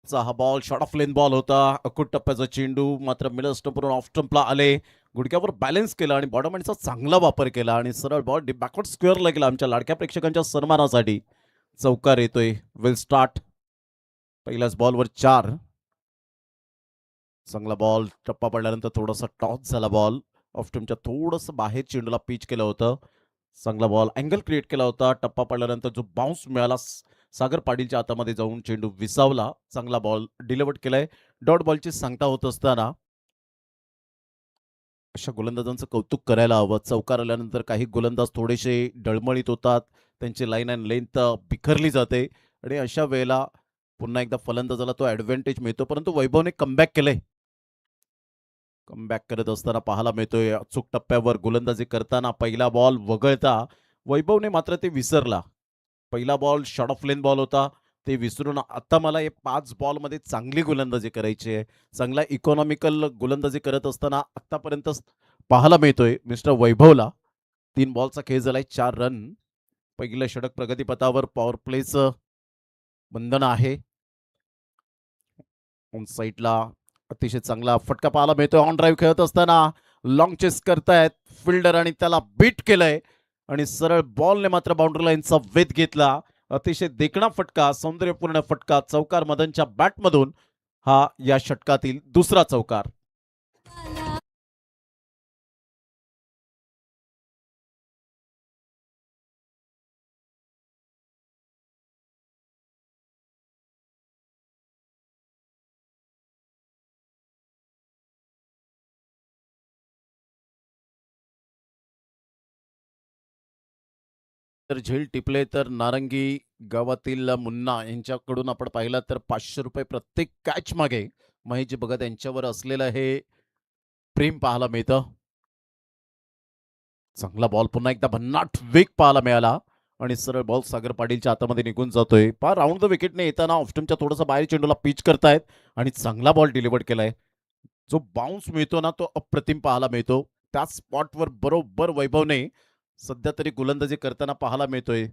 हा ball short of length ball होता. अकुट टप्प्याचा चेंडू मात्र मिडल स्टंपवरून ऑफ स्टंपला आले. गुडघ्यावर बॅलन्स केला आणि बॉटम हँडचा चांगला वापर केला आणि सरळ बॉल बॅकवर्ड स्क्वेअरला गेला. आमच्या लाडक्या प्रेक्षकांच्या सन्मानासाठी चौकार येतोय. Will start. पहिल्याच बॉलवर 4. चांगला बॉल. टप्पा पडल्यानंतर थोडासा टॉस झाला बॉल. ऑफ स्टंपच्या थोडंसं बाहेर चेंडूला पिच केलं होतं. चांगला बॉल अँगल क्रिएट केला होता. टप्पा पडल्यानंतर जो बाउन्स मिळाला सागर पाटीलच्या हातामध्ये जाऊन चेंडू विसावला. चांगला बॉल डिलिव्हर्ड केलाय. डॉट बॉलची सांगता होत असताना अशा गोलंदाजांचं कौतुक करायला हवं. चौकार आल्यानंतर काही गोलंदाज थोडेसे डळमळीत होतात, त्यांची लाईन अँड लेंथ बिखरली जाते आणि अशा वेळेला पुन्हा एकदा फलंदाजाला तो ऍडव्हान्टेज मिळतो, परंतु वैभवने कमबॅक केलंय. कमबॅक करत असताना पाहायला मिळतोय अचूक टप्प्यावर गोलंदाजी करताना पहिला बॉल वगळता वैभवने मात्र ते विसरला. पहिला ball short of length ball होता, ते विसरून आता मला हे 5 बॉलमध्ये चांगली गोलंदाजी करायची आहे. चांगला इकॉनॉमिकल गोलंदाजी करत असताना आतापर्यंत पाहायला मिळतोय मिस्टर वैभवला. 3 बॉलचा खेळ झालाय, 4 रन. पहिलं षटक प्रगतीपथावर, पॉवर प्लेचं बंधन आहे. ऑन साईडला अतिशय चांगला फटका पाहायला मिळतोय. ऑन ड्राईव्ह खेळत असताना लॉंग चेस करतायत फिल्डर आणि त्याला बीट केलंय आणि सरळ बॉलने मात्र बाउंड्री लाईनचा वेध घेतला. अतिशय देखणा फटका, सौंदर्यपूर्ण फटका चौकार मदनच्या बॅटमधून. हा या षटकातील दुसरा चौकार. तर झेल टिपले तर नारंगी गावातील मुन्ना यांच्याकडून आपण पाहिलं तर 500 रुपये प्रत्येक कॅच मागे महेशजी भगत यांच्यावर असलेलं हे प्रेम पाहायला मिळतं. चांगला बॉल पुन्हा एकदा भन्नाट वेग पाहायला मिळाला आणि सरळ बॉल सागर पाटीलच्या हातामध्ये निघून जातोय. पहा राऊंड द विकेटने येताना ऑफस्टमच्या थोडंसं बाहेर चेंडूला पिच करतायत आणि चांगला बॉल डिलिव्हर केलाय. जो बाउन्स मिळतो ना तो अप्रतिम पाहायला मिळतो. त्याच स्पॉटवर बरोबर वैभवने सध्या तरी गोलंदाजी करताना पाहायला मिळतोय.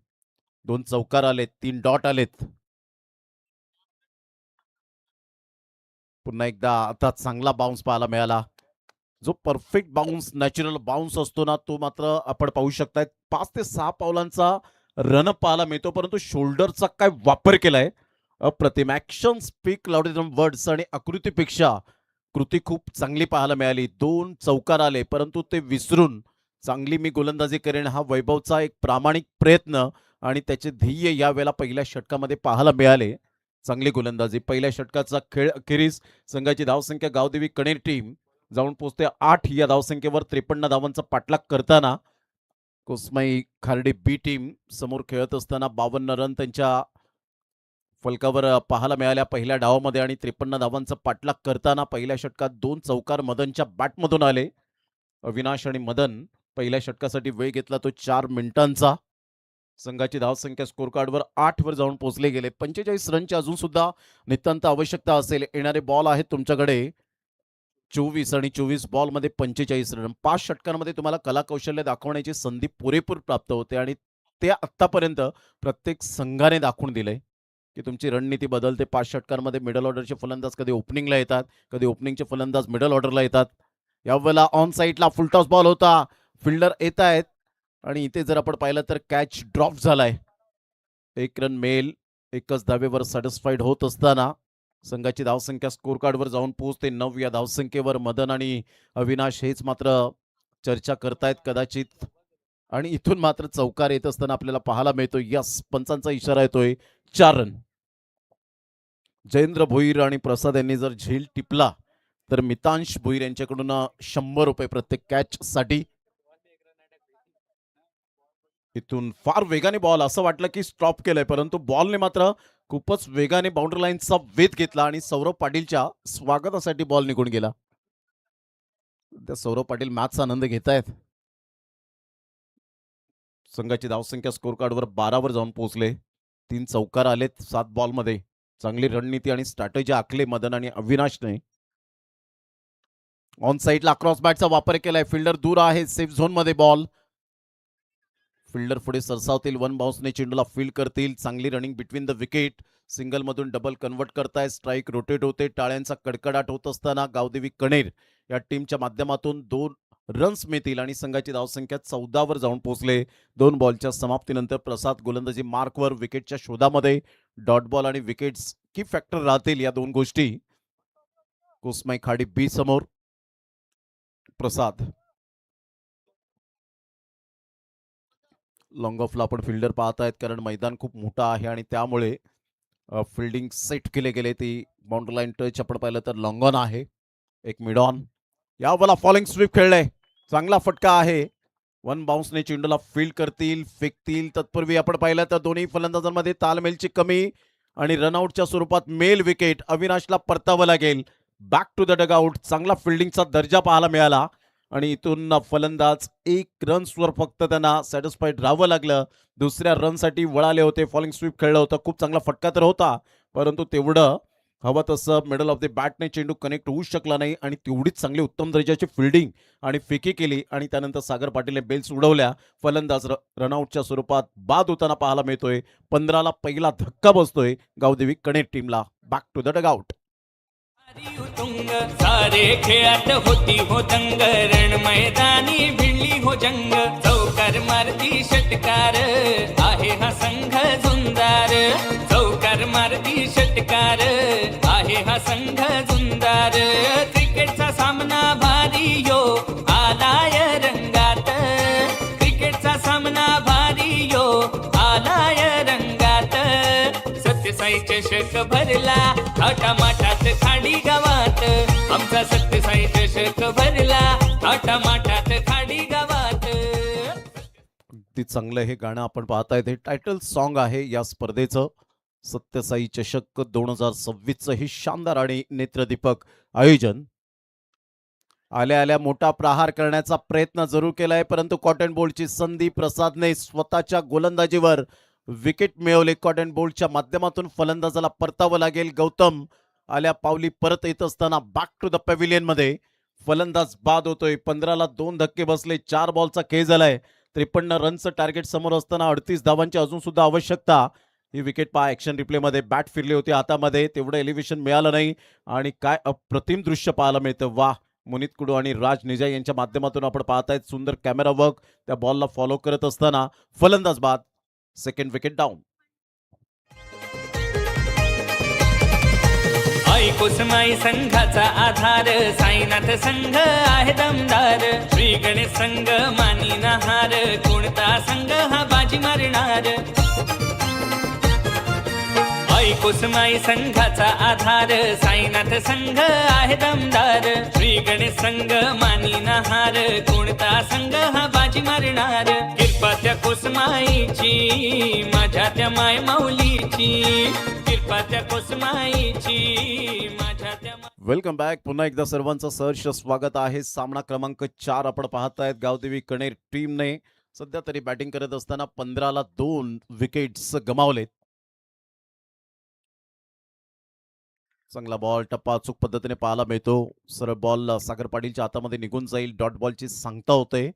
2 चौकार आलेत, 3 डॉट आलेत. पुन्हा एकदा आता चांगला बाउन्स पाहायला मिळाला. जो परफेक्ट बाउन्स, नॅचरल बाउन्स असतो ना तो मात्र आपण पाहू शकताय. 5 ते 6 पावलांचा रन पाहायला मिळतो, परंतु शोल्डरचा काय वापर केलाय अप्रतिम. Action speak louder than words आणि आकृतीपेक्षा कृती खूप चांगली पाहायला मिळाली. 2 चौकार आले, परंतु ते विसरून चांगली मी गोलंदाजी करेन हा वैभवचा एक प्रामाणिक प्रयत्न आणि त्याचे ध्येय यावेळेला पहिल्या षटकामध्ये पाहायला मिळाले. चांगली गोलंदाजी. पहिल्या षटकाचा खेळ अखेरीस संघाची धावसंख्या गावदेवी कणेर टीम जाऊन पोहोचते 8 या धावसंख्येवर. 53 धावांचा पाठलाग करताना कोस्माई खार्डी बी टीम समोर खेळत असताना 52 रन त्यांच्या फलकावर पाहायला मिळाल्या पहिल्या डावामध्ये आणि 53 धावांचा पाठलाग करताना पहिल्या षटकात 2 चौकार मदनच्या बॅटमधून आले. अविनाश आणि मदन पहिल्या षटकासाठी वेळ घेतला तो 4 मिनिटांचा. संघाची धावसंख्या स्कोर कार्डवर 8 वर जाऊन पोहोचले गेले. 45 रनची अजून सुद्धा नितांत आवश्यकता असेल. येणारे बॉल आहेत तुमच्याकडे 24 आणि 24 बॉलमध्ये 45 रन. 5 षटकांमध्ये तुम्हाला कलाकौशल्य दाखवण्याची संधी पुरेपूर प्राप्त होते आणि ते आत्तापर्यंत प्रत्येक संघाने दाखवून दिलंय की तुमची रणनीती बदलते. 5 षटकांमध्ये मिडल ऑर्डरचे फलंदाज कधी ओपनिंगला येतात, कधी ओपनिंगचे फलंदाज मिडल ऑर्डरला येतात. यावेळेला ऑन साईडला फुलटॉस बॉल होता, फिल्डर येत आहेत आणि इथे जर आपण पाहिलं तर कॅच ड्रॉप झालाय. 1 रन मिळेल. एकच धावेवर सॅटिस्फाईड होत असताना संघाची धावसंख्या स्कोर कार्डवर जाऊन पोहोचते 9 या धावसंख्येवर. मदन आणि अविनाश हेच मात्र चर्चा करतायत कदाचित आणि इथून मात्र चौकार येत असताना आपल्याला पाहायला मिळतो. यस, पंचांचा इशारा येतोय 4 रन. जयेंद्र भोईर आणि प्रसाद यांनी जर झेल टिपला तर मितांश भोईर यांच्याकडून 100 रुपये प्रत्येक कॅच साठी. इथून फार वेगाने बॉल, असं वाटलं की स्टॉप केलंय, परंतु बॉलने मात्र खूपच वेगाने बाउंड्री लाईनचा वेध घेतला आणि सौरभ पाटीलच्या स्वागतासाठी बॉल निघून गेला. त्या सौरभ पाटील मॅचचा आनंद घेतायत. संघाची धावसंख्या स्कोर कार्डवर 12 वर जाऊन पोहोचले. 3 चौकार आलेत 7 बॉलमध्ये. चांगली रणनीती आणि स्ट्रॅटेजी आखले मदन आणि अविनाशने. ऑन साईडला क्रॉस बॅटचा वापर केलाय. फिल्डर दूर आहे सेफ झोन मध्ये. बॉल फिल्डर पुढे सरसावतील. 1 बाउन्सने चेंडूला फील्ड करतील. चांगली running between the wicket. Single मधून डबल कन्वर्ट करताय. स्ट्राईक रोटेट होते. टाळ्यांचा कडकडाट होत असताना गावदेवी कणेर या टीमच्या माध्यमातून 2 रन्स मिळतील आणि संघाची धावसंख्या 14 वर जाऊन पोहोचले. 2 बॉलच्या समाप्तीनंतर प्रसाद गोलंदाजी मार्कवर विकेटच्या शोधामध्ये. डॉट बॉल आणि विकेट्स की फॅक्टर राहतील या 2 गोष्टी. कोस्माई खाडी बी समोर प्रसाद. लॉंग ऑफला आपण फिल्डर पाहत आहेत कारण मैदान खूप मोठं आहे आणि त्यामुळे फिल्डिंग सेट केले गेले. ती बाउंड्री लाईन टच आपण पाहिलं तर लॉंग ऑन आहे. एक मिड ऑन. यावेळेला फॉलिंग स्वीप खेळलंय. चांगला फटका आहे. 1 बाउन्सने चेंडूला फील्ड करतील, फेकतील. तत्पूर्वी आपण पाहिलं तर दोन्ही फलंदाजांमध्ये तालमेलची कमी आणि रनआउटच्या स्वरूपात मेल विकेट अविनाशला परतावं लागेल. Back to the dugout. चांगला फिल्डिंगचा दर्जा पाहायला मिळाला आणि इथून फलंदाज 1 रन्सवर फक्त त्यांना सॅटिस्फाईड राहावं लागलं. दुसऱ्या रनसाठी वळाले होते. फॉलिंग स्वीप खेळलं होतं. खूप चांगला फटका तर होता, परंतु तेवढं हवं तसं मिडल ऑफ द बॅटने चेंडू कनेक्ट होऊ शकला नाही आणि तेवढीच चांगली उत्तम दर्जाची फिल्डिंग आणि फेकी केली आणि त्यानंतर सागर पाटीलने बेल्स उडवल्या. फलंदाज रनआउटच्या स्वरूपात बाद होताना पाहायला मिळतोय. 15ला पहिला धक्का बसतोय गावदेवी कणेर टीमला. Back to the dugout. तुंग सारे खेळात होती हो दंग रण मैदानी भिडली हो जंग चौकार मारती षटकार आहे हा संघ झुंजार चौकार मारती षटकार आहे हा संघ झुंजार क्रिकेटचा सामना भारी यो आलाय रंगात क्रिकेटचा सामना भारी यो आलाय रंगात सत्यसाई चषक भरला थाटामाटात खाडी गावात आमचा सत्यसाई चषक भरला थाटामाटात खाडी गावात. अगदी चांगलं हे गाणं आपण पाहताय. हे टायटल सॉन्ग आहे या स्पर्धेचं. सत्यसाई चषक 2026चं हे शानदार आणि नेत्रदीपक आयोजन. आल्या आल्या मोठा प्रहार करण्याचा प्रयत्न जरूर केलाय, परंतु कॉटन बोल्टची संधी प्रसादने स्वतःच्या गोलंदाजीवर विकेट मिळवले. कॉटन बोल्टच्या माध्यमातून फलंदाजाला परतावं लागेल. गौतम आल्या पावली परत येत असताना बॅक टू द पॅव्हिलियन मध्ये फलंदाज बाद होतोय. 15ला 2 धक्के बसले. 4 बॉलचा खेळ झालाय. 53 रनचं टार्गेट समोर असताना 38 धावांची अजून सुद्धा आवश्यकता. ही विकेट पहा ॲक्शन रिप्लेमध्ये. बॅट फिरली होती हातामध्ये, तेवढं एलिव्हेशन मिळालं नाही आणि काय अप्रतिम दृश्य पाहायला मिळतं. वाह. मुनीत कुडू आणि राज निजाई यांच्या माध्यमातून आपण पाहतायत सुंदर कॅमेरा वर्क. त्या बॉलला फॉलो करत असताना फलंदाज बाद. Second wicket down. कुसमाई संघाचा आधार साईनाथ संघ आहे दमदार श्री गणेश संघ मानी नहार कोणता संघ हा बाजी मारणार कुसमाई संघाचा आधार साईनाथ संघ आहे दमदार श्री गणेश संघ मानी नहार कोणता संघ हा बाजी मारणार कृपा त्या कुसमाईची माझ्या त्या माय माऊलीची कृपा त्या कुसमाईची माझ्या त्या वेलकम बॅक. पुन्हा एकदा सर्वांचं सहर्ष स्वागत आहे. सामना क्रमांक 4 आपण पाहतायत. गावदेवी कणेर टीमने सध्या तरी बॅटिंग करत असताना 15ला 2 विकेट्स गमावलेत. चांगला बॉल टप्पा अचूक पद्धतीने पाहायला मिळतो. सरळ बॉल सागर पाटीलच्या हातामध्ये निघून जाईल. डॉट बॉलची सांगता होते.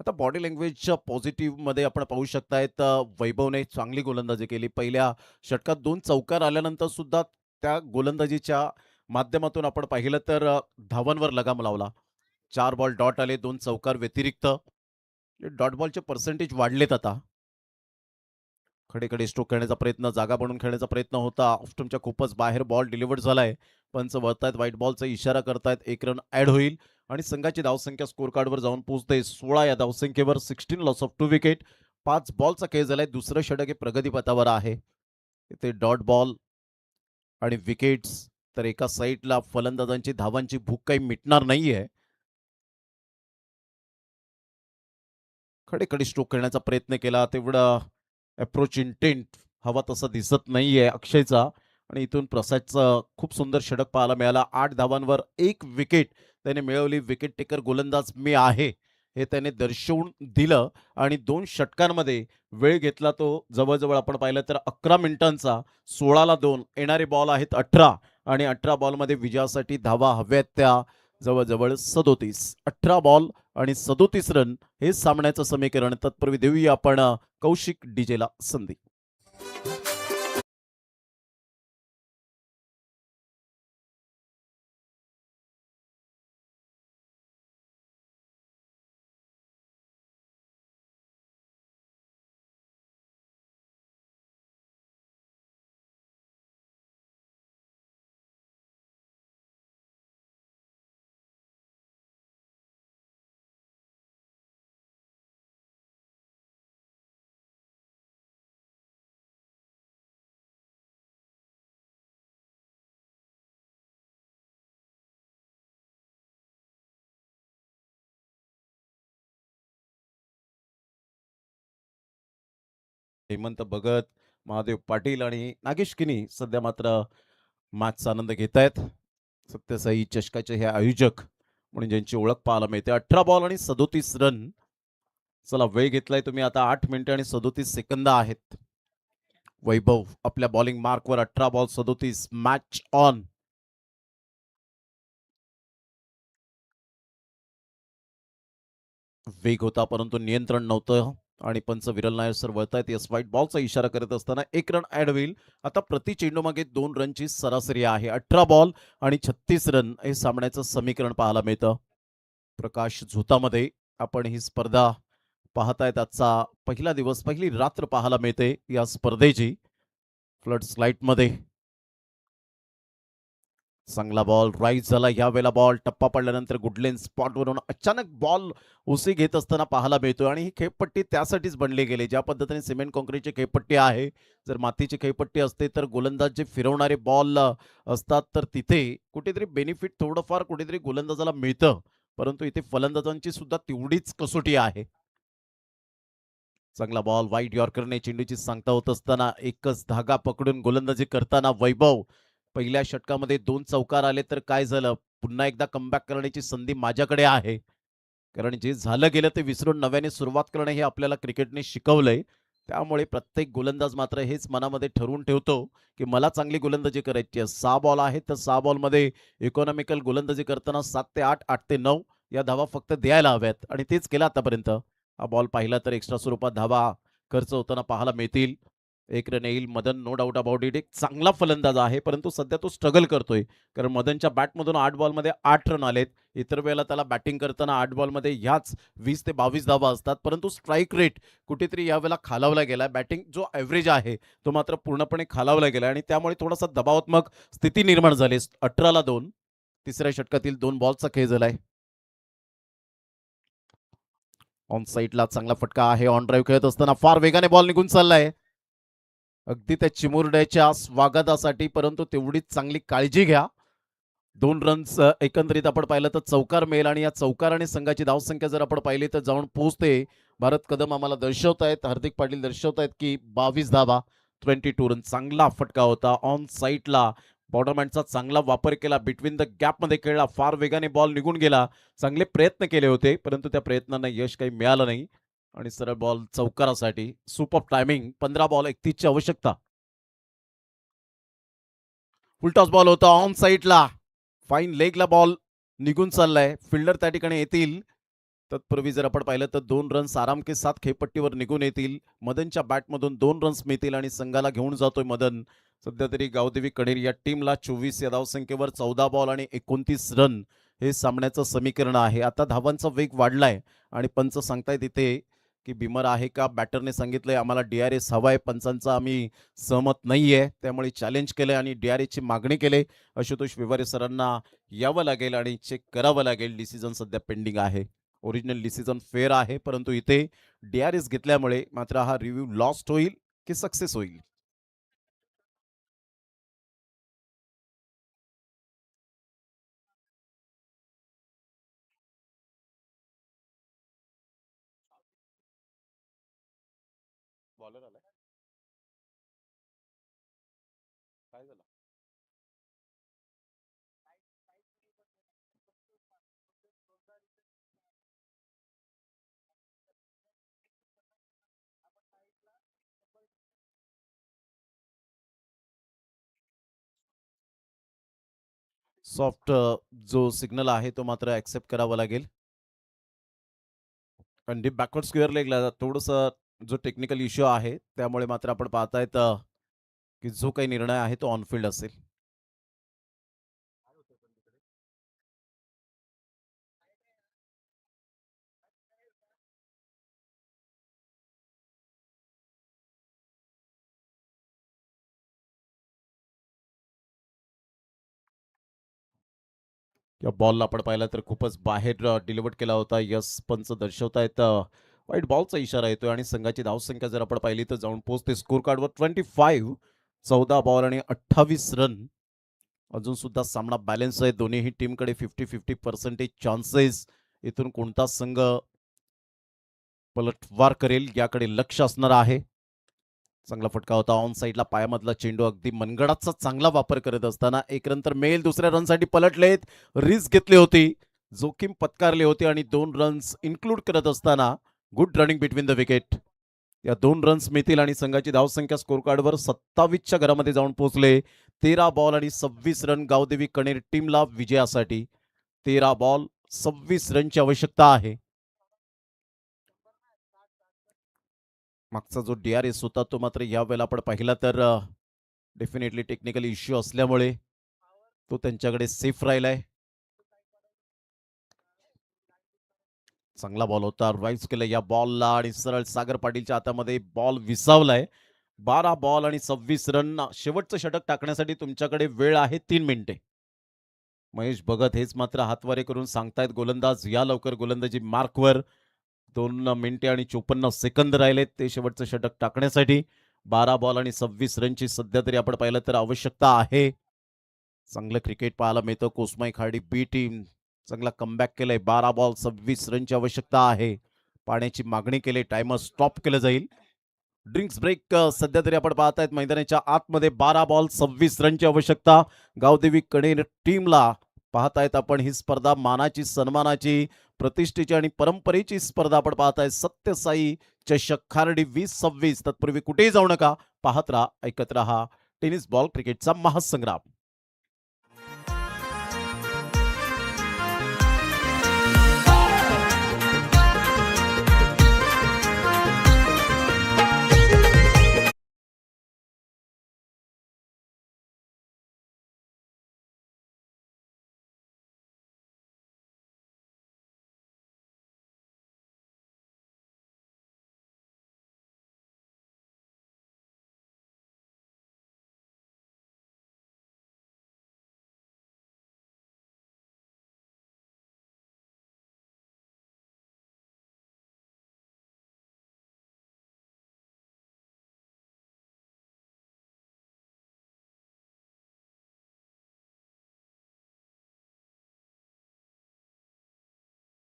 आता बॉडी लँग्वेजच्या पॉझिटिव्ह मध्ये आपण पाहू शकतायत वैभवने चांगली गोलंदाजी केली. पहिल्या षटकात 2 चौकार आल्यानंतर सुद्धा त्या गोलंदाजीच्या माध्यमातून आपण पाहिलं तर धावांवर लगाम लावला. 4 बॉल डॉट आले. 2 चौकार व्यतिरिक्त डॉट बॉलचे पर्सेंटेज वाढलेत. आता खडेखडे स्ट्रोक खेळण्याचा प्रयत्न, जागा बनवून खेळण्याचा प्रयत्न होता. ऑफ्टमच्या खूपच बाहेर बॉल डिलिव्हर्ड झालाय. पंच वळतायत, व्हाईट बॉलचा इशारा करतायत. 1 रन ऍड होईल आणि संघाची धावसंख्या स्कोर कार्डवर जाऊन पोहोचते 16 या धावसंख्येवर. 16 लॉस ऑफ 2 विकेट. 5 बॉलचा खेळ झालाय. दुसरं षटक हे प्रगतीपथावर आहे. इथे डॉट बॉल आणि विकेट्स तर एका साईडला फलंदाजांची धावांची भूक काही मिटणार नाहीये. खडेखडे स्ट्रोक खेळण्याचा प्रयत्न केला, तेवढा अप्रोच इंटेंट हवा तसा दिसत नाहीये अक्षयचा. आणि इथून प्रसादचा खूप सुंदर षटक पाहायला मिळाला. 8 धावांवर 1 विकेट त्याने मिळवली. विकेट टेकर गोलंदाज मी आहे हे त्याने दर्शवून दिलं आणि 2 षटकांमध्ये वेळ घेतला तो. जवळजवळ आपण पाहिलं तर 11 मिनिटांचा. 16ला 2. येणारे बॉल आहेत 18 आणि 18 बॉलमध्ये विजयासाठी धावा हव्यात त्या जवळजवळ 37. 18 बॉल आणि 37 रन हे सामन्याचं समीकरण. तत्पूर्वी देऊया आपण कौशिक डीजेला संधी. हेमंत भगत महादेव पाटील आणि नागेश किनी सध्या मात्र मॅचचा आनंद घेत आहेत. सत्यसाई चषकाचे हे आयोजक म्हणून ज्यांची ओळख पाहायला मिळते. 18 बॉल आणि 37 रन. चला वेळ घेतलाय तुम्ही आता 8 मिनिटं आणि 37 सेकंद आहेत. वैभव आपल्या बॉलिंग मार्कवर 18 बॉल 37. Match on. वेग होता परंतु नियंत्रण नव्हतं आणि पंच विरल नायर सर वळतायत. यस व्हाईट बॉलचा इशारा करत असताना 1 रन ऍड होईल. आता प्रति चेंडू मागे 2 रनची सरासरी आहे. 18 बॉल आणि 36 रन हे सामन्याचं समीकरण पाहायला मिळतं. प्रकाश झोतामध्ये आपण ही स्पर्धा पाहतायत. आजचा पहिला दिवस, पहिली रात्र पाहायला मिळते या स्पर्धेची. फ्लड स्लाइटमध्ये चांगला बॉल राईज झाला. यावेळेला बॉल टप्पा पडल्यानंतर गुडलेन स्पॉटवरून अचानक बॉल उसी घेत असताना पाहायला मिळतोय. आणि ही खेळपट्टी त्यासाठीच बनली गेली. ज्या पद्धतीने सिमेंट कॉन्क्रीटची खेळपट्टी आहे, जर मातीची खेळपट्टी असते तर गोलंदाज जे फिरवणारे बॉल असतात तर तिथे कुठेतरी बेनिफिट थोडंफार कुठेतरी गोलंदाजाला मिळतं. परंतु इथे फलंदाजांची सुद्धा तेवढीच कसोटी आहे. चांगला बॉल वाईड यॉर्करने चेंडूची सांगता होत असताना एकच धागा पकडून गोलंदाजी करताना वैभव. पहिल्या षटकामध्ये 2 चौकार आले तर काय झालं, पुन्हा एकदा कमबॅक करण्याची संधी माझ्याकडे आहे. कारण जे झालं गेलं ते विसरून नव्याने सुरुवात करणं हे आपल्याला क्रिकेटने शिकवलंय. त्यामुळे प्रत्येक गोलंदाज मात्र हेच मनामध्ये ठरवून ठेवतो की मला चांगली गोलंदाजी करायची आहे. 6 बॉल आहेत तर 6 बॉलमध्ये इकॉनॉमिकल गोलंदाजी करताना 7 ते 8, 8 ते 9 या धावा फक्त द्यायला हव्यात आणि तेच केलं आतापर्यंत. हा बॉल पाहिला तर एक्स्ट्रा स्वरूपात धावा खर्च होताना पाहायला मिळतील. 1 रन येईल. Madan no doubt about it एक चांगला फलंदाज आहे, परंतु सध्या तो स्ट्रगल करतोय. कारण मदनच्या बॅटमधून 8 बॉलमध्ये 8 रन आलेत. इतर वेळेला त्याला बॅटिंग करताना 8 बॉलमध्ये ह्याच 20 ते 22 धावा असतात. परंतु स्ट्राईक रेट कुठेतरी यावेळेला खालावला गेला. बॅटिंग जो ॲव्हरेज आहे तो मात्र पूर्णपणे खालावला गेला आणि त्यामुळे थोडासा दबावात्मक स्थिती निर्माण झाली. 18ला 2 तिसऱ्या षटकातील 2 बॉलचा खेळ झालाय. ऑन साईडला चांगला फटका आहे. ऑन ड्राईव्ह खेळत असताना फार वेगाने बॉल निघून चाललाय. अगदी त्या चिमुरड्याच्या स्वागतासाठी, परंतु तेवढीच चांगली काळजी घ्या. 2 रन्स एकंदरीत आपण पाहिलं तर चौकार मिळेल आणि या चौकाराने संघाची धावसंख्या जर आपण पाहिली तर जाऊन पोहोचते. भारत कदम आम्हाला दर्शवतायत, हार्दिक पाटील दर्शवतायत की 22 धावा 22 रन. चांगला फटका होता ऑन साईडला. बॉर्डरमॅनचा चांगला वापर केला. बिटवीन द गॅपमध्ये खेळला. फार वेगाने बॉल निघून गेला. चांगले प्रयत्न केले होते परंतु त्या प्रयत्नांना यश काही मिळालं नाही आणि सरळ बॉल चौकारासाठी. Super timing. 15 बॉल 31 ची आवश्यकता. फुलटॉस बॉल होता ऑन साईडला. फाईन लेगला बॉल निघून चाललाय. फिल्डर त्या ठिकाणी येतील. तत्पूर्वी जर आपण पाहिलं तर 2 रन्स आराम के साथ खेळपट्टीवर निघून येतील. मदनच्या बॅटमधून 2 रन्स मिळतील आणि संघाला घेऊन जातोय मदन. सध्या तरी गावदेवी कणेर या टीमला 24 या धावसंख्येवर 14 बॉल आणि 29 रन हे सामन्याचं समीकरण आहे. आता धावांचा वेग वाढलाय आणि पंच सांगतायत इथे की बिमर आहे का. बॅटरने सांगितलंय आम्हाला DRS हवाय. पंचांचा आम्ही सहमत नाहीये, त्यामुळे चॅलेंज केलंय आणि DRSची मागणी केली. आशुतोष विवारे सरांना यावं लागेल आणि चेक करावं लागेल. डिसिजन सध्या पेंडिंग आहे. ओरिजिनल डिसिजन फेअर आहे परंतु इथे DRS घेतल्यामुळे मात्र हा रिव्ह्यू लॉस्ट होईल की सक्सेस होईल. बॉलर आलाय. काय झालं? सॉफ्ट जो सिग्नल आहे तो मात्र ऍक्सेप्ट करावा लागेल. आणि डीप बॅकवर्ड स्क्वेअर लेगला थोडंसं जो टेक्निकल इश्यू आहे त्यामुळे मात्र आपण पाहतायत की जो काही निर्णय आहे तो ऑनफिल्ड असेल. या बॉलला आपण पाहिलं तर खूपच बाहेर डिलिव्हर्ड केला होता. यस पंच दर्शवतायत वाईट बॉलचा इशारा येतोय आणि संघाची धावसंख्या जर आपण पाहिली तर जाऊन पोहोचते स्कोर कार्डवर 25. 14 बॉल आणि 28 रन. अजून सुद्धा सामना बॅलन्स आहे. दोन्ही टीमकडे 50-50% चान्सेस. इथून कोणता संघ पलटवार करेल याकडे लक्ष असणार आहे. चांगला फटका होता ऑन साईडला पायामधला चेंडू अगदी मनगडाचा चांगला वापर करत असताना एक रन तर मेल दुसऱ्या रनसाठी पलटलेत रिस्क घेतली होती जोखीम पत्कारली होती आणि 2 रन्स इन्क्लूड करत असताना good running between the wicket या 2 रन्स मिळतील आणि संघाची धावसंख्या स्कोर कार्डवर 27च्या घरामध्ये जाऊन पोहोचले 13 बॉल आणि 26 रन गावदेवी कणेर टीमला विजयासाठी 13 बॉल 26 रनची आवश्यकता आहे मागचा जो DRS होता तो मात्र यावेळेला आपण पाहिला तर डेफिनेटली टेक्निकल इश्यू असल्यामुळे तो त्यांच्याकडे सेफ राहिलाय चांगला बॉल होता राईज केलं या बॉलला आणि सरळ सागर पाटीलच्या हातामध्ये बॉल विसावलाय 12 बॉल आणि 26 रन शेवटचं षटक टाकण्यासाठी तुमच्याकडे वेळ आहे 3 मिनिटे महेश भगत हेच मात्र हातवारे करून सांगतायत गोलंदाज या लवकर गोलंदाजी मार्कवर 2 मिनिटे आणि 54 सेकंद राहिलेत ते शेवटचं षटक टाकण्यासाठी 12 बॉल आणि 26 रनची सध्या तरी आपण पाहिलं तर आवश्यकता आहे चांगलं क्रिकेट पाहायला मिळतं कोसमाई खाडी बी टीम चांगला कमबॅक केलाय 12 बॉल 26 रनची आवश्यकता आहे पाण्याची मागणी केली टायमर स्टॉप केलं जाईल ड्रिंक्स ब्रेक सध्या तरी आपण पाहतायत मैदानाच्या आतमध्ये 12 बॉल 26 रनची आवश्यकता गावदेवी कणेर टीमला पाहतायत आपण ही स्पर्धा मानाची सन्मानाची प्रतिष्ठेची आणि परंपरेची स्पर्धा आपण पाहताय सत्यसाई चषक खार्डी 2026 तत्पूर्वी कुठेही जाऊ नका पाहत राहा ऐकत राहा टेनिस बॉल क्रिकेटचा महासंग्राम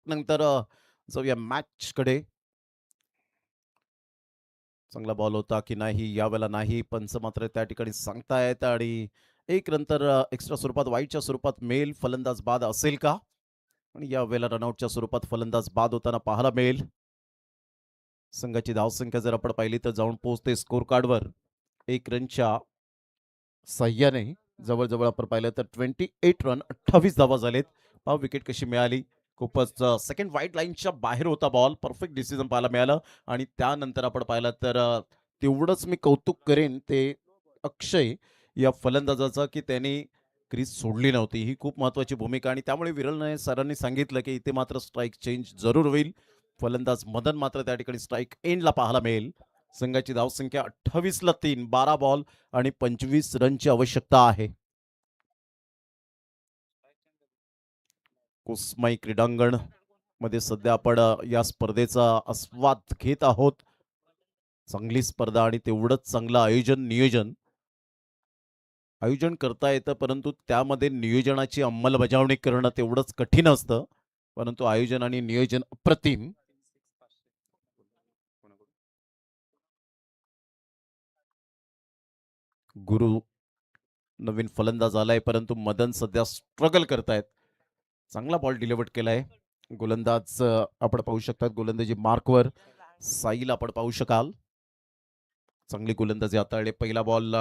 नंतर जाऊया मॅच कडे चांगला बॉल होता की नाही यावेळेला नाही पंच मात्र त्या ठिकाणी सांगतायत आणि एक नंतर एक्स्ट्रा स्वरूपात वाईटच्या स्वरूपात मेल फलंदाज बाद असेल का आणि यावेळेला रनआउटच्या स्वरूपात फलंदाज बाद होताना पाहायला मिळेल संघाची धावसंख्या जर आपण पाहिली तर जाऊन पोहोचते स्कोर कार्डवर 1 रनच्या सहाय्याने जवळजवळ आपण पाहिलं तर 28 रन 28 धावा झालेत पहा विकेट कशी मिळाली खूपच सेकंड व्हाईट लाईनच्या बाहेर होता बॉल परफेक्ट डिसिजन पाहायला मिळालं आणि त्यानंतर आपण पाहिलं तर तेवढंच मी कौतुक करेन ते अक्षय या फलंदाजाचं की त्यांनी क्रीज सोडली नव्हती ही खूप महत्त्वाची भूमिका आणि त्यामुळे विरल सरांनी सांगितलं की इथे मात्र स्ट्राईक चेंज जरूर होईल फलंदाज मदन मात्र त्या ठिकाणी स्ट्राईक एंडला पाहायला मिळेल संघाची धावसंख्या 28ला 3 12 बॉल आणि 25 रनची आवश्यकता आहे कुसमाई क्रीडांगण मध्ये सध्या आपण या स्पर्धेचा आस्वाद घेत आहोत चांगली स्पर्धा आणि तेवढंच चांगलं नियोजन आयोजन करता येतं परंतु त्यामध्ये नियोजनाची अंमलबजावणी करणं तेवढंच कठीण असतं परंतु आयोजन आणि नियोजन अप्रतिम गुरु नवीन फलंदाज आलाय परंतु मदन सध्या स्ट्रगल करतायत चांगला बॉल डिलिव्हर्ड केलाय गोलंदाज आपण पाहू शकतात गोलंदाजी मार्कवर साईल आपण पाहू शकाल चांगली गोलंदाजी हाताळली पहिला बॉल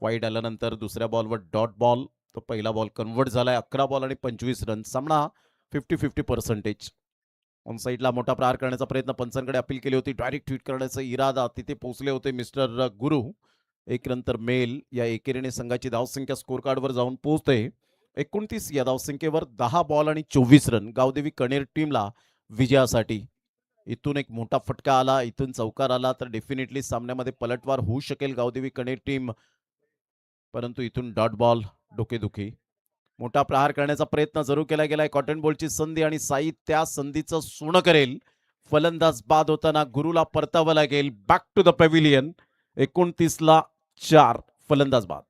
वाईड आल्यानंतर दुसऱ्या बॉलवर डॉट बॉल तो पहिला बॉल कन्वर्ट झालाय 11 बॉल आणि 25 रन सामना 50-50% ऑन साईडला मोठा प्रहार करण्याचा प्रयत्न पंचांकडे अपील केली होती डायरेक्ट ट्विट करण्याचा इरादा तिथे पोहोचले होते मिस्टर गुरु एक नंतर मेल या एकेरीने संघाची धावसंख्या स्कोर कार्डवर जाऊन पोहोचते 29 या धावसंख्येवर 10 बॉल आणि 24 रन गावदेवी कणेर टीमला विजयासाठी इथून एक मोठा फटका आला इथून चौकार आला तर डेफिनेटली सामन्यामध्ये पलटवार होऊ शकेल गावदेवी कणेर टीम परंतु इथून डॉट बॉल डोकेदुखी मोठा प्रहार करण्याचा प्रयत्न जरूर केला गेलाय कॉटन बॉलची संधी आणि साई त्या संधीचं सोनं करेल फलंदाज बाद होताना गुरुला परतावं लागेल बॅक टू द पॅव्हिलियन 29ला 4 फलंदाज बाद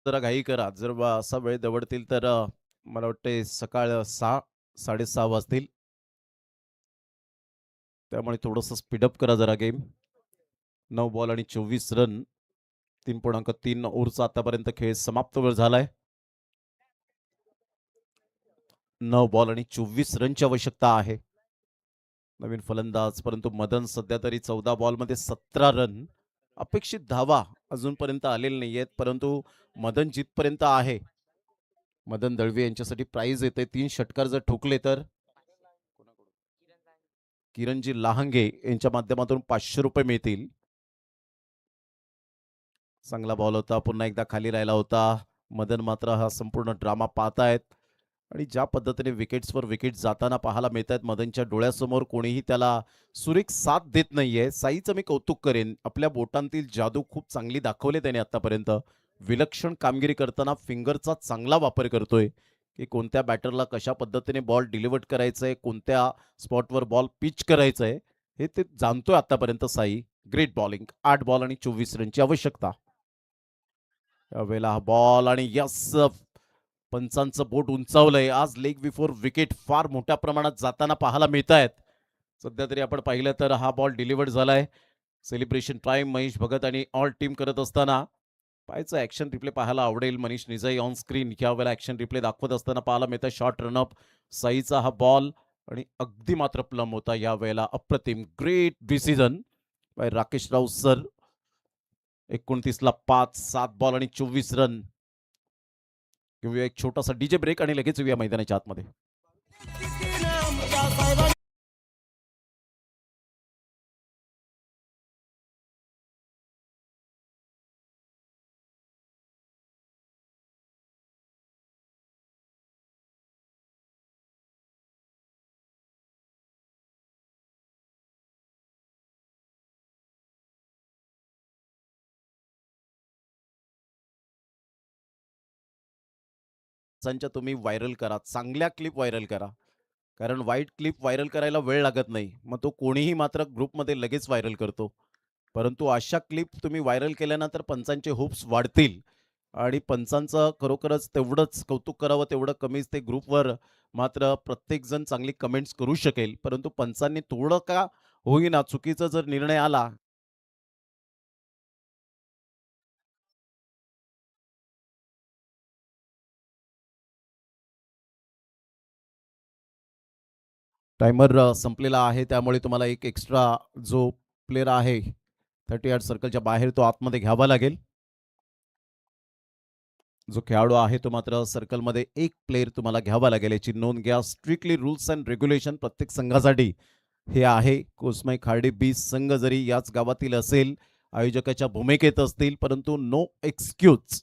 जरा घाई करा. जर असा वेळ दवडतील तर मला वाटते सकाळ 6 6:30 वाजतील. त्यामुळे थोडंसं स्पीडअप करा जरा गेम. 9 बॉल आणि 24 रन. 3.3 ओव्हरचा आतापर्यंत खेळ समाप्त वेळ झालाय. 9 बॉल आणि 24 रनची आवश्यकता आहे. नवीन फलंदाज परंतु मदन सध्या तरी 14 बॉलमध्ये 17 रन. अपेक्षित धावा अजूनपर्यंत आलेल्या नाहीयेत, परंतु मदन जिथपर्यंत आहे, मदन दळवी यांच्यासाठी प्राइज येते. 3 षटकार जर ठोकले तर किरणजी लहांगे यांच्या माध्यमातून ₹500 मिळतील. चांगला बॉल होता, पुन्हा एकदा खाली राहिला होता. मदन मात्र हा संपूर्ण ड्रामा पाहतायत आणि ज्या पद्धतीने विकेट्सवर विकेट जाताना पाहायला मिळत आहेत, मदनच्या डोळ्यासमोर कोणीही त्याला सुरेख साथ देत नाहीये. साईचं मी कौतुक करेन, आपल्या बोटांतील जादू खूप चांगली दाखवले त्याने आतापर्यंत. विलक्षण कामगिरी करताना फिंगरचा चांगला वापर करतोय की कोणत्या बॅटरला कशा पद्धतीने बॉल डिलिव्हर करायचंय, कोणत्या स्पॉटवर बॉल पिच करायचंय हे ते जाणतोय आतापर्यंत साई. Great bowling. 8 बॉल आणि 24 रनची आवश्यकता. यावेळेला हा बॉल आणि यस, पंचांचं बोट उंचावलंय. आज लेग बिफोर विकेट फार मोठ्या प्रमाणात जाताना पाहायला मिळत आहेत. सध्या तरी आपण पाहिलं तर हा बॉल डिलिव्हर्ड झालाय. सेलिब्रेशन टाइम महेश भगत आणि ऑल टीम करत असताना पाहायचं ऍक्शन रिप्ले पाहायला आवडेल. मनीष निजाई ऑन स्क्रीन यावेळेला ऍक्शन रिप्ले दाखवत असताना पाहायला मिळतं. शॉर्ट रनअप साईचा हा बॉल आणि अगदी मात्र प्लम होता यावेळेला. अप्रतिम. ग्रेट डिसिजन बाय राकेश राव सर. 29ला 5, 7 बॉल आणि 24 रन. घेऊया एक छोटासा डीजे ब्रेक आणि लगेच येऊया मैदानाच्या आतमध्ये. संच्या तुम्ही व्हायरल करा, चांगल्या क्लिप व्हायरल करा. कारण वाईट क्लिप व्हायरल करायला वेळ लागत नाही. मग तो कोणीही मात्र ग्रुपमध्ये लगेच व्हायरल करतो. परंतु अशा क्लिप तुम्ही व्हायरल केल्यानंतर पंचांचे होप्स वाढतील आणि पंचांचं खरोखरच तेवढंच कौतुक करावं तेवढं कमीच. ते ग्रुपवर मात्र प्रत्येकजण चांगली कमेंट्स करू शकेल. परंतु पंचांनी थोडं का होईना चुकीचा जर निर्णय आला टायमर संपलेला आहे. त्यामुळे तुम्हाला एक एक्स्ट्रा जो प्लेयर आहे 30 यार्ड सर्कलच्या बाहेर तो आतमध्ये घ्यावा लागेल. जो खेळाडू आहे तो मात्र सर्कलमध्ये एक प्लेयर तुम्हाला घ्यावा लागेल. याची नोंद घ्या. स्ट्रिक्टली रूल्स अँड रेग्युलेशन प्रत्येक संघासाठी हे आहे. कोसमाई खार्डी बी संघ जरी याच गावातील असेल, आयोजकाच्या भूमिकेत असतील, परंतु नो एक्सक्यूज.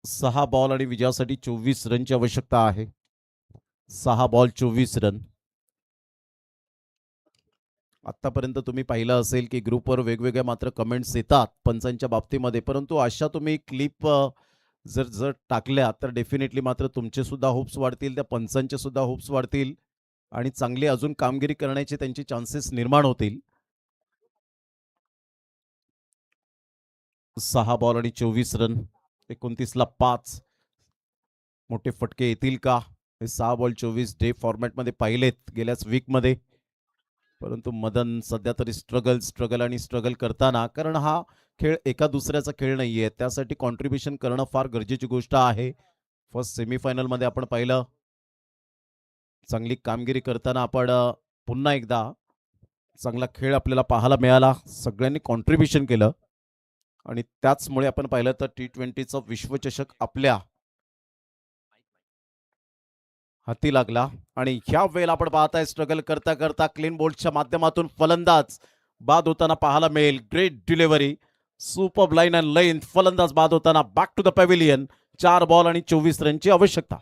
6 बॉल आणि विजयासाठी 24 रनची आवश्यकता आहे. 6 बॉल 24 रन. आतापर्यंत तुम्ही पाहिलं असेल की ग्रुपवर वेगवेगळ्या मात्र कमेंट्स येतात पंचांच्या बाबतीमध्ये, परंतु अशा तुम्ही क्लिप जर जर टाकल्या तर डेफिनेटली मात्र तुमचे सुद्धा होप्स वाढतील, त्या पंचांचे सुद्धा होप्स वाढतील आणि चांगली अजून कामगिरी करण्याचे त्यांचे चान्सेस निर्माण होतील. 6 बॉल आणि 24 रन. 29ला 5. मोठे फटके येतील का? हे 6 बॉल 24 डे फॉर्मॅटमध्ये पाहिलेत गेल्याच वीकमध्ये. परंतु मदन सध्या तरी स्ट्रगल आणि स्ट्रगल करताना, कारण हा खेळ एका दुसऱ्याचा खेळ नाहीये, त्यासाठी कॉन्ट्रीब्युशन करणं फार गरजेची गोष्ट आहे. फर्स्ट सेमीफायनलमध्ये आपण पाहिलं चांगली कामगिरी करताना आपण पुन्हा एकदा चांगला खेळ आपल्याला पाहायला मिळाला. सगळ्यांनी कॉन्ट्रीब्युशन केलं आणि त्याचमुळे आपण पाहिलं तर T20चा विश्वचषक आपल्या हाती लागला. आणि ह्या वेळेला आपण पाहताय स्ट्रगल करता करता क्लीन बोल्डच्या माध्यमातून फलंदाज बाद होताना पाहायला मिळेल. Great delivery, super line and length. फलंदाज बाद होताना back to the pavilion. 4 ball आणि 24 रनची आवश्यकता.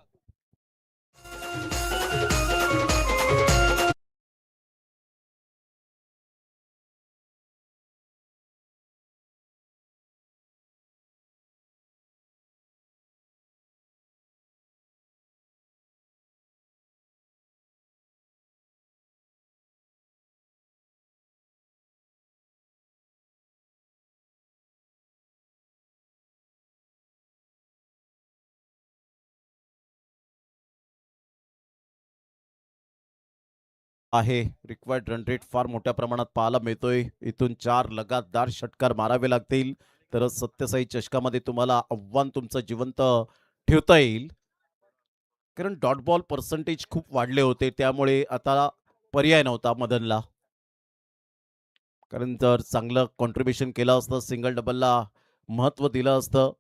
आहे. रिक्वायर्ड रन रेट फार मोठ्या प्रमाणात पाहायला मिळतोय. इथून 4 लगातार षटकार मारावे लागतील तरच सत्यसाई चषकामध्ये तुम्हाला आव्हान तुमचं जिवंत ठेवता येईल. कारण डॉट बॉल पर्सेंटेज खूप वाढले होते, त्यामुळे आता पर्याय नव्हता मदनला. कारण जर चांगलं कॉन्ट्रीब्युशन केलं असतं, सिंगल डबलला महत्त्व दिलं असतं,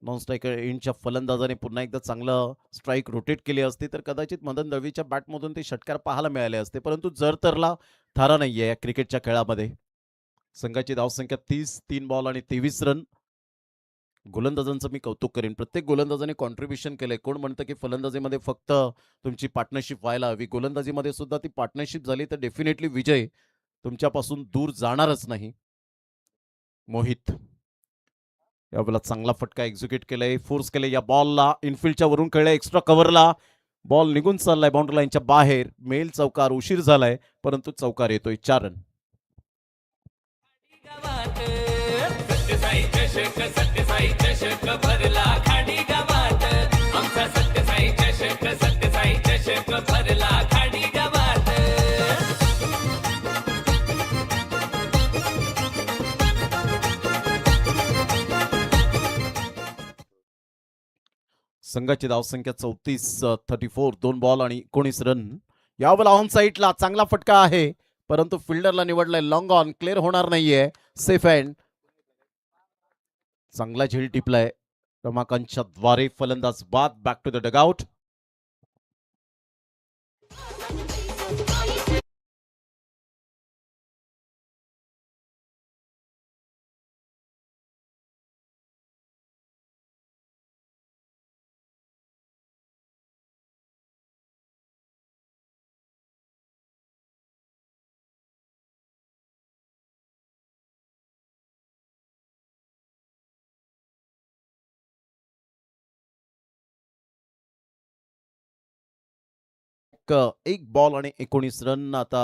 नॉन स्ट्रायकर एंडच्या फलंदाजाने पुन्हा एकदा चांगलं स्ट्राईक रोटेट केली असती तर कदाचित मदन दळवीच्या बॅटमधून ते षटकार पाहायला मिळाले असते. परंतु जर तरला थारा नाहीये या क्रिकेटच्या खेळामध्ये. संघाची धावसंख्या 30, 3 बॉल आणि 23 रन. गोलंदाजांचं मी कौतुक करेन. प्रत्येक गोलंदाजाने कॉन्ट्रीब्युशन केलंय. कोण म्हणतं की फलंदाजीमध्ये फक्त तुमची पार्टनरशिप व्हायला हवी, गोलंदाजीमध्ये सुद्धा ती पार्टनरशिप झाली तर डेफिनेटली विजय तुमच्यापासून दूर जाणारच नाही. मोहित यावेळेला चांगला फटका एक्झिक्यूट केलाय, फोर्स केले या बॉलला, इनफिल्डच्या वरून खेळलाय, एक्स्ट्रा कव्हरला बॉल निघून चाललाय बाउंड्री लाईनच्या बाहेर. मेल चौकार, उशीर झालाय परंतु चौकार येतोय. 4 रन. गावात सत्यसाई चषक, सत्यसाई चषक भरला खाडी गावात. आमचा सत्यसाई चषक, सत्यसाई चषक भरला खाडी गावात. संघाची धावसंख्या 34, 2 बॉल आणि 19 रन. यावेळेला ऑन साईडला चांगला फटका आहे परंतु फिल्डरला निवडलाय लॉंग ऑन, क्लिअर होणार नाहीये. Safe hand. चांगला झेल टिपलाय रमाकांतच्या द्वारे. फलंदाज बाद. Back to the dugout. एक बॉल आणि 19 रन. आता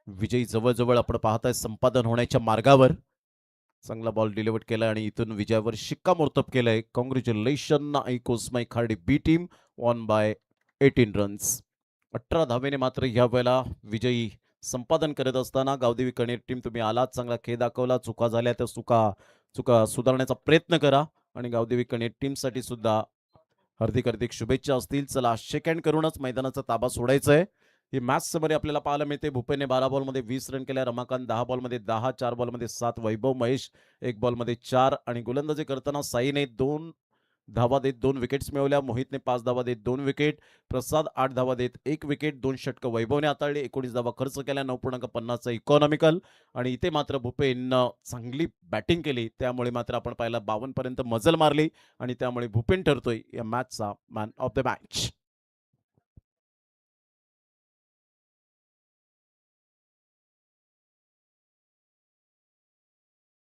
विजयी जवळजवळ आपण पाहताय संपादन होण्याच्या मार्गावर. चांगला बॉल डिलिव्हर केलाय आणि इथून विजयावर शिक्कामोर्तब केलंय. कॉंग्रॅच्युलेशन आईकोस्माई खाडी बी टीम, वॉन बाय 18 रन्स. 18 धावेने मात्र या वेळेला विजयी संपादन करत असताना गावदेवी कणेर टीम तुम्ही आलात, चांगला खेळ दाखवला. चुका झाल्या तर चुका सुधारण्याचा प्रयत्न करा आणि गावदेवी कणेर टीमसाठी सुद्धा हार्दिक हार्दिक शुभेच्छा असतील. चला सेकंड करूनच मैदानाचा ताबा सोडायचा आहे. ही मॅच समरी आपल्याला पाहायला मिळते. भूपेने 12 बॉलमध्ये 20 रन केल्या, रमाकांत 10 बॉलमध्ये 10, 4 बॉलमध्ये 7, वैभव महेश 1 बॉलमध्ये 4 आणि गोलंदाजी करताना साईने 2 धावा देत 2 विकेट्स मिळवल्या. मोहितने 5 धावा देत 2 विकेट, प्रसाद 8 धावा देत 1 विकेट, 2 षटकं वैभवने हाताळले, 19 धावा खर्च केल्या, 9.50चा इकॉनॉमिकल. आणि इथे मात्र भूपेननं चांगली बॅटिंग केली, त्यामुळे मात्र आपण पाहिला 52 पर्यंत मजल मारली आणि त्यामुळे भूपेन ठरतोय या मॅचचा मॅन ऑफ द मॅच.